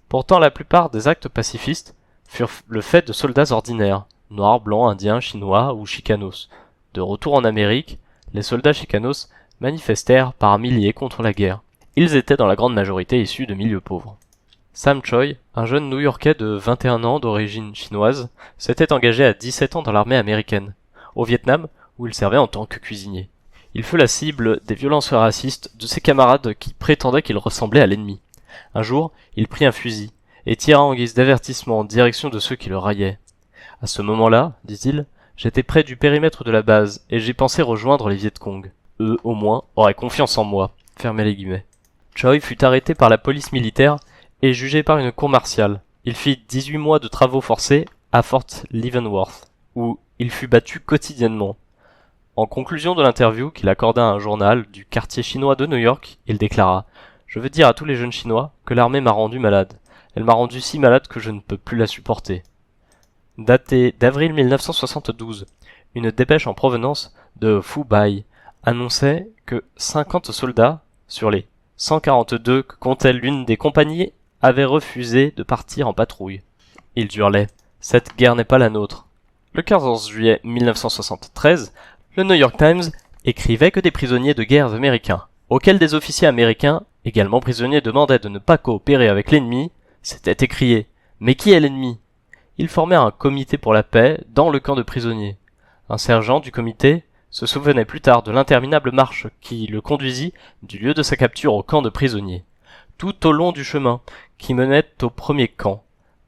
Pourtant, la plupart des actes pacifistes furent le fait de soldats ordinaires, noirs, blancs, indiens, chinois ou chicanos. De retour en Amérique, les soldats chicanos manifestèrent par milliers contre la guerre. Ils étaient dans la grande majorité issus de milieux pauvres. Sam Choi, un jeune New-Yorkais de 21 ans d'origine chinoise, s'était engagé à 17 ans dans l'armée américaine, au Vietnam, où il servait en tant que cuisinier. Il fut la cible des violences racistes de ses camarades qui prétendaient qu'il ressemblait à l'ennemi. Un jour, il prit un fusil et tira en guise d'avertissement en direction de ceux qui le raillaient. À ce moment-là, dit-il, j'étais près du périmètre de la base et j'ai pensé rejoindre les Viet Cong. Eux, au moins, auraient confiance en moi. Fermez les guillemets. Choi fut arrêté par la police militaire et jugé par une cour martiale. Il fit 18 mois de travaux forcés à Fort Leavenworth, où il fut battu quotidiennement. En conclusion de l'interview qu'il accorda à un journal du quartier chinois de New York, il déclara « Je veux dire à tous les jeunes chinois que l'armée m'a rendu malade. Elle m'a rendu si malade que je ne peux plus la supporter. » Datée d'avril 1972, une dépêche en provenance de Fubai annonçait que 50 soldats sur les 142 que comptait l'une des compagnies avaient refusé de partir en patrouille. Ils hurlaient « Cette guerre n'est pas la nôtre ». Le 14 juillet 1973, le New York Times écrivait que des prisonniers de guerre américains, auxquels des officiers américains, également prisonniers, demandaient de ne pas coopérer avec l'ennemi, s'étaient écriés « Mais qui est l'ennemi ?» Ils formèrent un comité pour la paix dans le camp de prisonniers. Un sergent du comité se souvenait plus tard de l'interminable marche qui le conduisit du lieu de sa capture au camp de prisonniers. Tout au long du chemin qui menait au premier camp,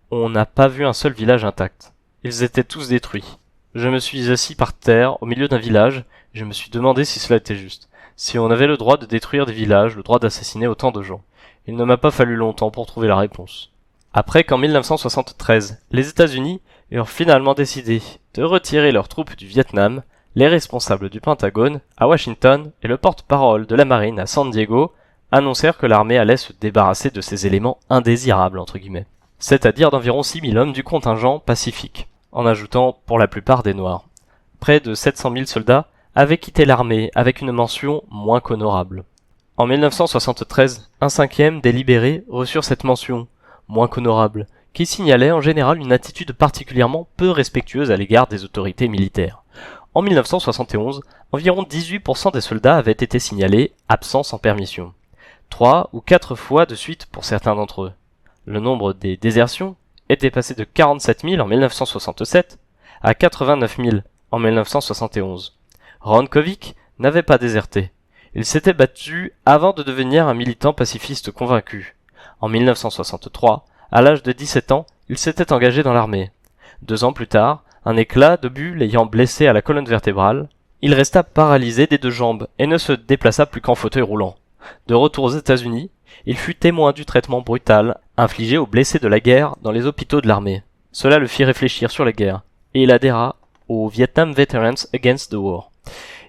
on n'a pas vu un seul village intact. Ils étaient tous détruits. Je me suis assis par terre au milieu d'un village et je me suis demandé si cela était juste. Si on avait le droit de détruire des villages, le droit d'assassiner autant de gens. Il ne m'a pas fallu longtemps pour trouver la réponse. Après qu'en 1973, les États-Unis eurent finalement décidé de retirer leurs troupes du Vietnam, les responsables du Pentagone à Washington et le porte-parole de la marine à San Diego annoncèrent que l'armée allait se débarrasser de ces éléments indésirables entre guillemets, c'est-à-dire d'environ 6000 hommes du contingent pacifique, en ajoutant pour la plupart des Noirs. Près de 700 000 soldats avaient quitté l'armée avec une mention moins qu'honorable. En 1973, un cinquième des libérés reçurent cette mention, moins qu'honorable, qui signalait en général une attitude particulièrement peu respectueuse à l'égard des autorités militaires. En 1971, environ 18% des soldats avaient été signalés absents sans permission. 3 ou 4 fois de suite pour certains d'entre eux. Le nombre des désertions était passé de 47 000 en 1967 à 89 000 en 1971. Ron Kovic n'avait pas déserté. Il s'était battu avant de devenir un militant pacifiste convaincu. En 1963, à l'âge de 17 ans, il s'était engagé dans l'armée. 2 ans plus tard, un éclat d'obus l'ayant blessé à la colonne vertébrale, il resta paralysé des 2 jambes et ne se déplaça plus qu'en fauteuil roulant. De retour aux États-Unis, Il fut témoin du traitement brutal infligé aux blessés de la guerre dans les hôpitaux de l'armée. Cela le fit réfléchir sur la guerre, et il adhéra au Vietnam Veterans Against the War.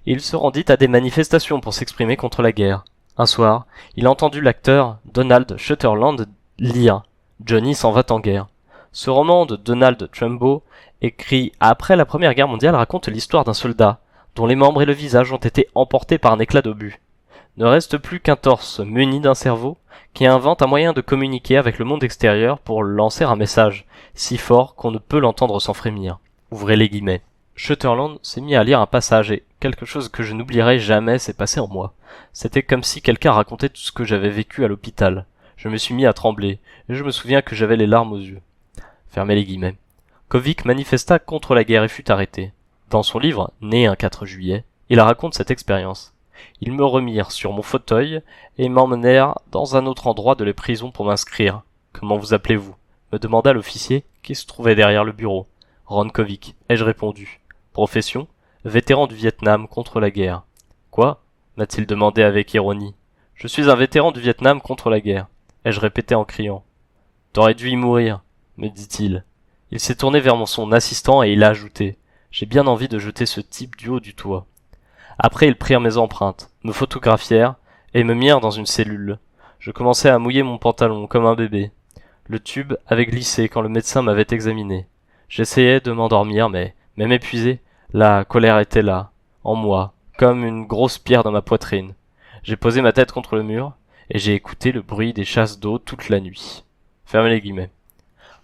Il se rendit à des manifestations pour s'exprimer contre la guerre. Un soir, il a entendu l'acteur Donald Sutherland lire « Johnny s'en va en guerre ». Ce roman de Donald Trumbo, écrit après la Première Guerre mondiale, raconte l'histoire d'un soldat dont les membres et le visage ont été emportés par un éclat d'obus. Ne reste plus qu'un torse muni d'un cerveau qui invente un moyen de communiquer avec le monde extérieur pour lancer un message si fort qu'on ne peut l'entendre sans frémir. Ouvrez les guillemets. Sutherland s'est mis à lire un passage et quelque chose que je n'oublierai jamais s'est passé en moi. C'était comme si quelqu'un racontait tout ce que j'avais vécu à l'hôpital. Je me suis mis à trembler et je me souviens que j'avais les larmes aux yeux. Fermez les guillemets. Kovic manifesta contre la guerre et fut arrêté. Dans son livre, né un 4 juillet, il raconte cette expérience. Ils me remirent sur mon fauteuil et m'emmenèrent dans un autre endroit de la prison pour m'inscrire. « Comment vous appelez-vous » me demanda l'officier qui se trouvait derrière le bureau. « Ron Kovic » ai-je répondu. « Profession ? Vétéran du Vietnam contre la guerre. »« Quoi » m'a-t-il demandé avec ironie. « Je suis un vétéran du Vietnam contre la guerre. » ai-je répété en criant. « T'aurais dû y mourir, » me dit-il. Il s'est tourné vers son assistant et il a ajouté « J'ai bien envie de jeter ce type du haut du toit. » Après, ils prirent mes empreintes, me photographièrent et me mirent dans une cellule. Je commençais à mouiller mon pantalon comme un bébé. Le tube avait glissé quand le médecin m'avait examiné. J'essayais de m'endormir, mais même épuisé, la colère était là, en moi, comme une grosse pierre dans ma poitrine. J'ai posé ma tête contre le mur et j'ai écouté le bruit des chasses d'eau toute la nuit. Fermez les guillemets.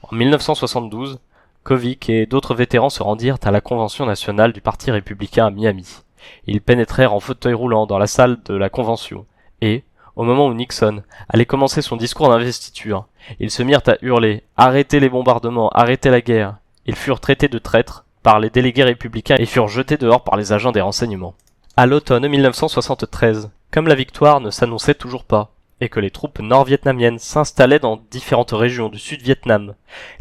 En 1972, Kovic et d'autres vétérans se rendirent à la convention nationale du Parti républicain à Miami. Ils pénétrèrent en fauteuil roulant dans la salle de la convention et, au moment où Nixon allait commencer son discours d'investiture, ils se mirent à hurler « Arrêtez les bombardements, arrêtez la guerre !» Ils furent traités de traîtres par les délégués républicains et furent jetés dehors par les agents des renseignements. À l'automne 1973, comme la victoire ne s'annonçait toujours pas, et que les troupes nord-vietnamiennes s'installaient dans différentes régions du Sud-Vietnam,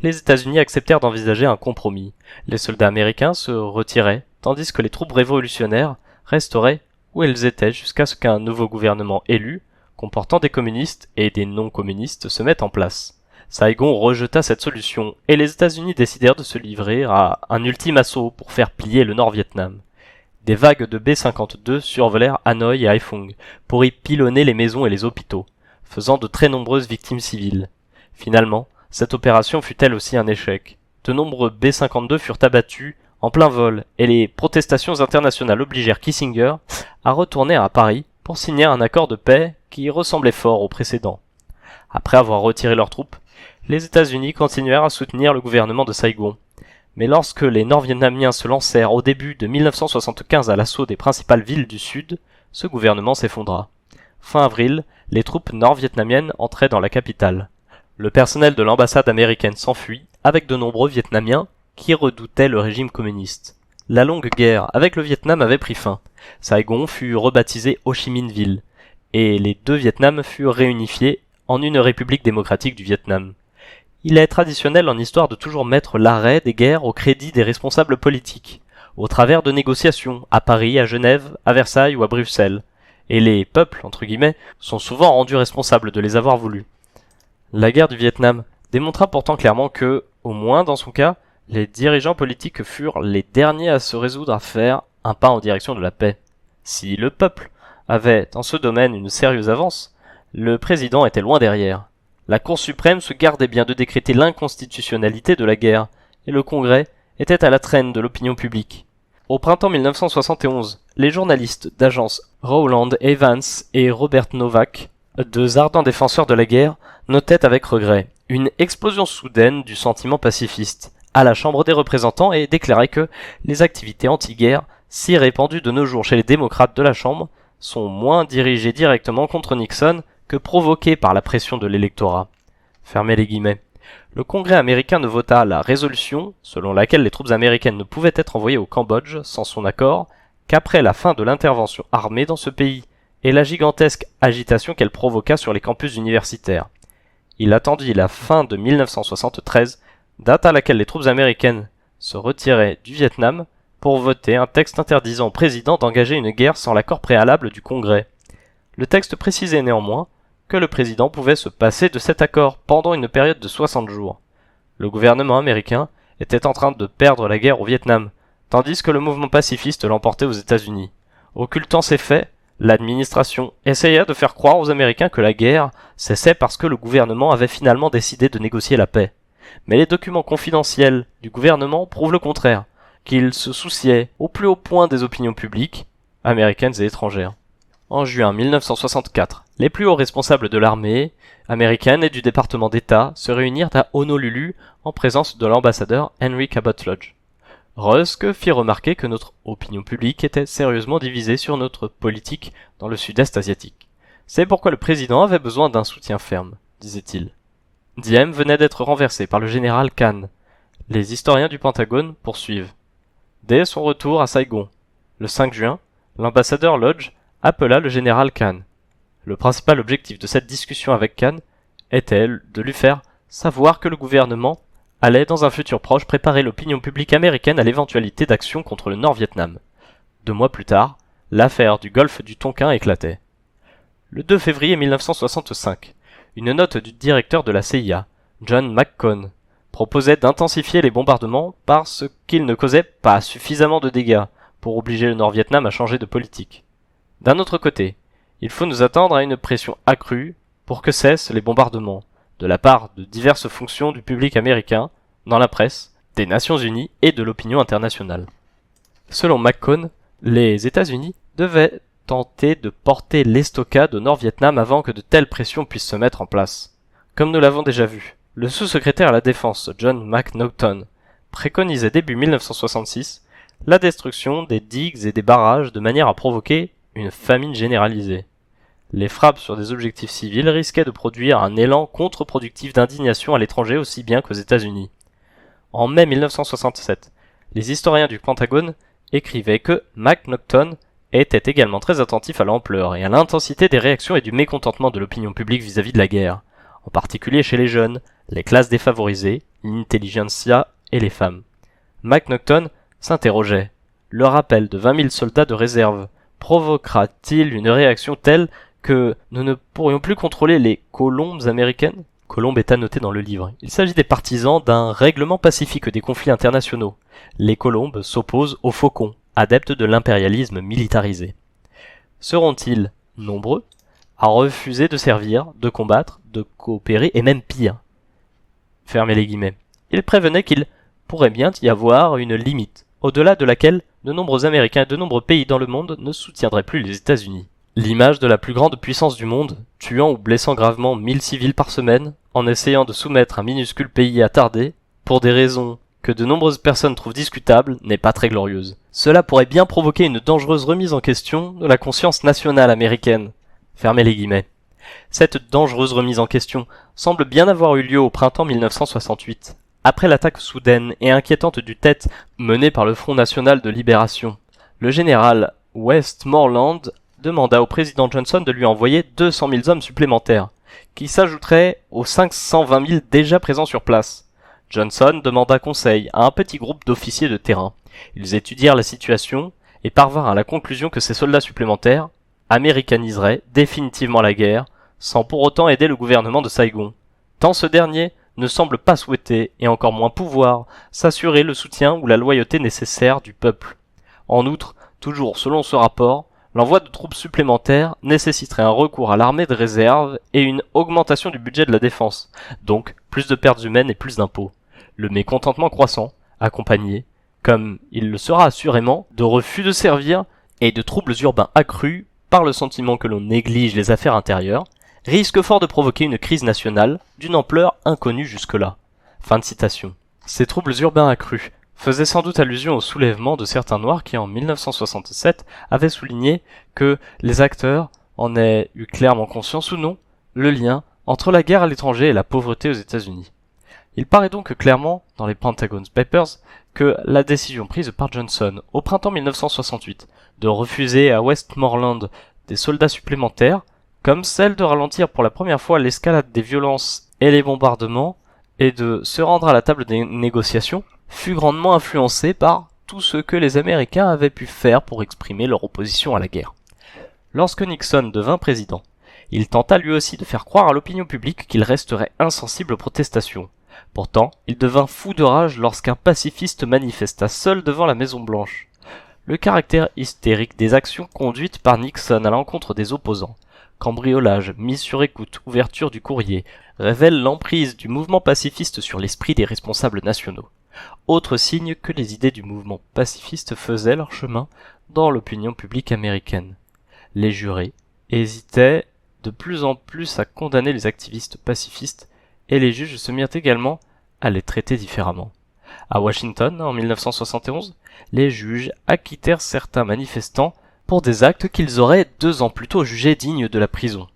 les États-Unis acceptèrent d'envisager un compromis. Les soldats américains se retiraient, tandis que les troupes révolutionnaires resteraient où elles étaient jusqu'à ce qu'un nouveau gouvernement élu, comportant des communistes et des non-communistes, se mette en place. Saigon rejeta cette solution, et les États-Unis décidèrent de se livrer à un ultime assaut pour faire plier le Nord-Vietnam. Des vagues de B-52 survolèrent Hanoï et Haiphong pour y pilonner les maisons et les hôpitaux, faisant de très nombreuses victimes civiles. Finalement, cette opération fut elle aussi un échec. De nombreux B-52 furent abattus en plein vol et les protestations internationales obligèrent Kissinger à retourner à Paris pour signer un accord de paix qui ressemblait fort au précédent. Après avoir retiré leurs troupes, les États-Unis continuèrent à soutenir le gouvernement de Saigon. Mais lorsque les Nord-Vietnamiens se lancèrent au début de 1975 à l'assaut des principales villes du Sud, ce gouvernement s'effondra. Fin avril, les troupes nord-vietnamiennes entraient dans la capitale. Le personnel de l'ambassade américaine s'enfuit, avec de nombreux Vietnamiens qui redoutaient le régime communiste. La longue guerre avec le Vietnam avait pris fin. Saigon fut rebaptisé Ho Chi Minh Ville, et les deux Vietnams furent réunifiés en une république démocratique du Vietnam. Il est traditionnel en histoire de toujours mettre l'arrêt des guerres au crédit des responsables politiques, au travers de négociations, à Paris, à Genève, à Versailles ou à Bruxelles. Et les peuples, entre guillemets, sont souvent rendus responsables de les avoir voulus. La guerre du Vietnam démontra pourtant clairement que, au moins dans son cas, les dirigeants politiques furent les derniers à se résoudre à faire un pas en direction de la paix. Si le peuple avait, dans ce domaine, une sérieuse avance, le président était loin derrière. La Cour suprême se gardait bien de décréter l'inconstitutionnalité de la guerre, et le Congrès était à la traîne de l'opinion publique. Au printemps 1971, les journalistes d'agence Rowland Evans et Robert Novak, deux ardents défenseurs de la guerre, notaient avec regret une explosion soudaine du sentiment pacifiste à la Chambre des représentants et déclaraient que les activités anti-guerre, si répandues de nos jours chez les démocrates de la Chambre, sont moins dirigées directement contre Nixon que provoquées par la pression de l'électorat. Fermez les guillemets. Le Congrès américain ne vota la résolution selon laquelle les troupes américaines ne pouvaient être envoyées au Cambodge sans son accord qu'après la fin de l'intervention armée dans ce pays et la gigantesque agitation qu'elle provoqua sur les campus universitaires. Il attendit la fin de 1973, date à laquelle les troupes américaines se retiraient du Vietnam, pour voter un texte interdisant au président d'engager une guerre sans l'accord préalable du Congrès. Le texte précisait néanmoins que le président pouvait se passer de cet accord pendant une période de 60 jours. Le gouvernement américain était en train de perdre la guerre au Vietnam, tandis que le mouvement pacifiste l'emportait aux États-Unis. Occultant ces faits, l'administration essaya de faire croire aux Américains que la guerre cessait parce que le gouvernement avait finalement décidé de négocier la paix. Mais les documents confidentiels du gouvernement prouvent le contraire, qu'il se souciait au plus haut point des opinions publiques, américaines et étrangères. En juin 1964, les plus hauts responsables de l'armée américaine et du département d'État se réunirent à Honolulu en présence de l'ambassadeur Henry Cabot Lodge. Rusk fit remarquer que notre opinion publique était sérieusement divisée sur notre politique dans le sud-est asiatique. C'est pourquoi le président avait besoin d'un soutien ferme, disait-il. Diem venait d'être renversé par le général Khan. Les historiens du Pentagone poursuivent. Dès son retour à Saigon, le 5 juin, l'ambassadeur Lodge appela le général Khan. Le principal objectif de cette discussion avec Khan était de lui faire savoir que le gouvernement allait dans un futur proche préparer l'opinion publique américaine à l'éventualité d'actions contre le Nord-Vietnam. 2 mois plus tard, l'affaire du golfe du Tonkin éclatait. Le 2 février 1965, une note du directeur de la CIA, John McCone, proposait d'intensifier les bombardements parce qu'ils ne causaient pas suffisamment de dégâts pour obliger le Nord-Vietnam à changer de politique. D'un autre côté, il faut nous attendre à une pression accrue pour que cessent les bombardements, de la part de diverses fonctions du public américain, dans la presse, des Nations Unies et de l'opinion internationale. Selon McCone, les États-Unis devaient tenter de porter l'estocade au Nord-Vietnam avant que de telles pressions puissent se mettre en place. Comme nous l'avons déjà vu, le sous-secrétaire à la Défense, John McNaughton, préconisait début 1966 la destruction des digues et des barrages de manière à provoquer une famine généralisée. Les frappes sur des objectifs civils risquaient de produire un élan contre-productif d'indignation à l'étranger aussi bien qu'aux États-Unis. En mai 1967, les historiens du Pentagone écrivaient que McNaughton était également très attentif à l'ampleur et à l'intensité des réactions et du mécontentement de l'opinion publique vis-à-vis de la guerre, en particulier chez les jeunes, les classes défavorisées, l'intelligentsia et les femmes. McNaughton s'interrogeait. Le rappel de 20 000 soldats de réserve provoquera-t-il une réaction telle que nous ne pourrions plus contrôler les colombes américaines? Colombe est annoté dans le livre. Il s'agit des partisans d'un règlement pacifique des conflits internationaux. Les colombes s'opposent aux faucons, adeptes de l'impérialisme militarisé. Seront-ils nombreux à refuser de servir, de combattre, de coopérer et même pire? Fermez les guillemets. Il prévenait qu'il pourrait bien y avoir une limite, au-delà de laquelle de nombreux Américains et de nombreux pays dans le monde ne soutiendraient plus les États-Unis. L'image de la plus grande puissance du monde, tuant ou blessant gravement 1000 civils par semaine, en essayant de soumettre un minuscule pays attardé, pour des raisons que de nombreuses personnes trouvent discutables, n'est pas très glorieuse. Cela pourrait bien provoquer une dangereuse remise en question de la conscience nationale américaine. Fermez les guillemets. Cette dangereuse remise en question semble bien avoir eu lieu au printemps 1968, après l'attaque soudaine et inquiétante du Tet menée par le Front National de Libération. Le général Westmoreland demanda au président Johnson de lui envoyer 200 000 hommes supplémentaires, qui s'ajouteraient aux 520 000 déjà présents sur place. Johnson demanda conseil à un petit groupe d'officiers de terrain. Ils étudièrent la situation et parvinrent à la conclusion que ces soldats supplémentaires américaniseraient définitivement la guerre, sans pour autant aider le gouvernement de Saigon, tant ce dernier ne semble pas souhaiter, et encore moins pouvoir, s'assurer le soutien ou la loyauté nécessaire du peuple. En outre, toujours selon ce rapport, l'envoi de troupes supplémentaires nécessiterait un recours à l'armée de réserve et une augmentation du budget de la défense, donc plus de pertes humaines et plus d'impôts. Le mécontentement croissant, accompagné, comme il le sera assurément, de refus de servir et de troubles urbains accrus par le sentiment que l'on néglige les affaires intérieures, risque fort de provoquer une crise nationale d'une ampleur inconnue jusque-là. Fin de citation. Ces troubles urbains accrus faisaient sans doute allusion au soulèvement de certains Noirs qui, en 1967, avaient souligné que les acteurs en aient eu clairement conscience ou non le lien entre la guerre à l'étranger et la pauvreté aux États-Unis. Il paraît donc clairement, dans les Pentagon Papers, que la décision prise par Johnson au printemps 1968 de refuser à Westmoreland des soldats supplémentaires, comme celle de ralentir pour la première fois l'escalade des violences et les bombardements, et de se rendre à la table des négociations, fut grandement influencée par tout ce que les Américains avaient pu faire pour exprimer leur opposition à la guerre. Lorsque Nixon devint président, Il tenta lui aussi de faire croire à l'opinion publique qu'il resterait insensible aux protestations. Pourtant, il devint fou de rage lorsqu'un pacifiste manifesta seul devant la Maison Blanche. Le caractère hystérique des actions conduites par Nixon à l'encontre des opposants, cambriolage, mise sur écoute, ouverture du courrier, révèlent l'emprise du mouvement pacifiste sur l'esprit des responsables nationaux. Autre signe que les idées du mouvement pacifiste faisaient leur chemin dans l'opinion publique américaine. Les jurés hésitaient de plus en plus à condamner les activistes pacifistes et les juges se mirent également à les traiter différemment. À Washington, en 1971, les juges acquittèrent certains manifestants pour des actes qu'ils auraient 2 ans plus tôt jugés dignes de la prison.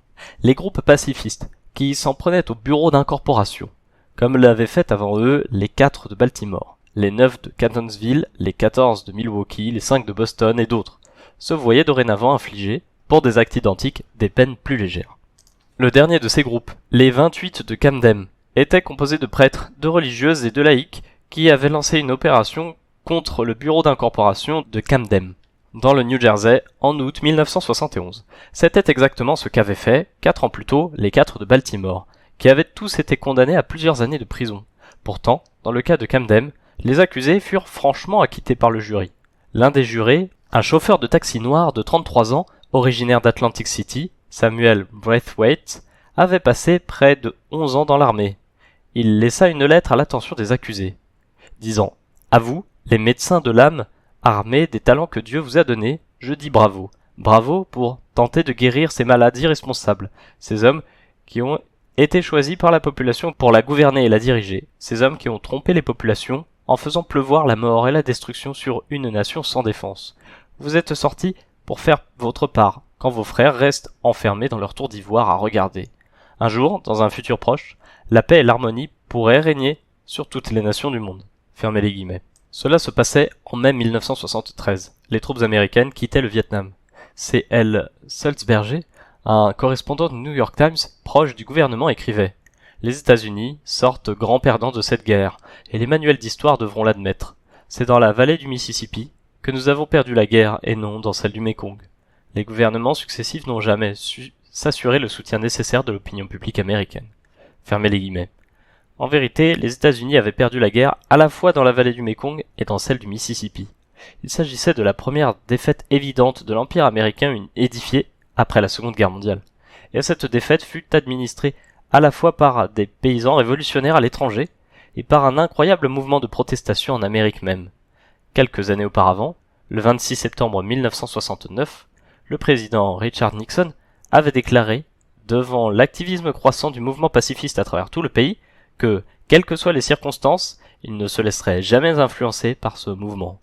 Les groupes pacifistes, qui s'en prenaient au bureau d'incorporation, comme l'avaient fait avant eux les 4 de Baltimore, les 9 de Catonsville, les 14 de Milwaukee, les 5 de Boston et d'autres, se voyaient dorénavant infliger, pour des actes identiques, des peines plus légères. Le dernier de ces groupes, les 28 de Camden, était composé de prêtres, de religieuses et de laïcs qui avaient lancé une opération contre le bureau d'incorporation de Camden, dans le New Jersey, en août 1971. C'était exactement ce qu'avaient fait, 4 ans plus tôt, les 4 de Baltimore, qui avaient tous été condamnés à plusieurs années de prison. Pourtant, dans le cas de Camden, les accusés furent franchement acquittés par le jury. L'un des jurés, un chauffeur de taxi noir de 33 ans, originaire d'Atlantic City, Samuel Braithwaite, avait passé près de 11 ans dans l'armée. Il laissa une lettre à l'attention des accusés, disant « À vous, les médecins de l'âme, armés des talents que Dieu vous a donnés, je dis bravo. Bravo pour tenter de guérir ces malades irresponsables, ces hommes qui ont été choisis par la population pour la gouverner et la diriger, ces hommes qui ont trompé les populations en faisant pleuvoir la mort et la destruction sur une nation sans défense. Vous êtes sortis pour faire votre part, quand vos frères restent enfermés dans leur tour d'ivoire à regarder. Un jour, dans un futur proche, la paix et l'harmonie pourraient régner sur toutes les nations du monde. » Fermez les guillemets. Cela se passait en mai 1973. Les troupes américaines quittaient le Vietnam. C.L. Sulzberger, un correspondant du New York Times proche du gouvernement, écrivait « Les États-Unis sortent grands perdants de cette guerre, et les manuels d'histoire devront l'admettre. C'est dans la vallée du Mississippi que nous avons perdu la guerre et non dans celle du Mekong. Les gouvernements successifs n'ont jamais su s'assurer le soutien nécessaire de l'opinion publique américaine. » Fermez les guillemets. En vérité, les États-Unis avaient perdu la guerre à la fois dans la vallée du Mekong et dans celle du Mississippi. Il s'agissait de la première défaite évidente de l'Empire américain édifié après la Seconde Guerre mondiale. Et cette défaite fut administrée à la fois par des paysans révolutionnaires à l'étranger et par un incroyable mouvement de protestation en Amérique même. Quelques années auparavant, le 26 septembre 1969, le président Richard Nixon avait déclaré, devant l'activisme croissant du mouvement pacifiste à travers tout le pays, que, quelles que soient les circonstances, il ne se laisserait jamais influencer par ce mouvement.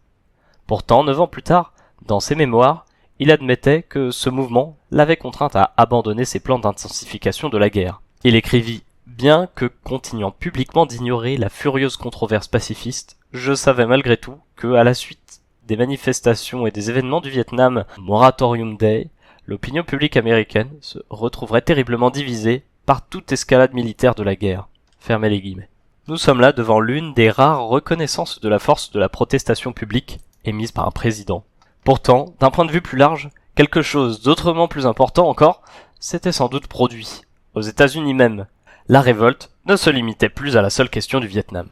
Pourtant, 9 ans plus tard, dans ses mémoires, il admettait que ce mouvement l'avait contraint à abandonner ses plans d'intensification de la guerre. Il écrivit « Bien que continuant publiquement d'ignorer la furieuse controverse pacifiste, je savais malgré tout que, à la suite des manifestations et des événements du Vietnam Moratorium Day, l'opinion publique américaine se retrouverait terriblement divisée par toute escalade militaire de la guerre. » Fermez les guillemets. Nous sommes là devant l'une des rares reconnaissances de la force de la protestation publique émise par un président. Pourtant, d'un point de vue plus large, quelque chose d'autrement plus important encore s'était sans doute produit. Aux États-Unis même, la révolte ne se limitait plus à la seule question du Vietnam.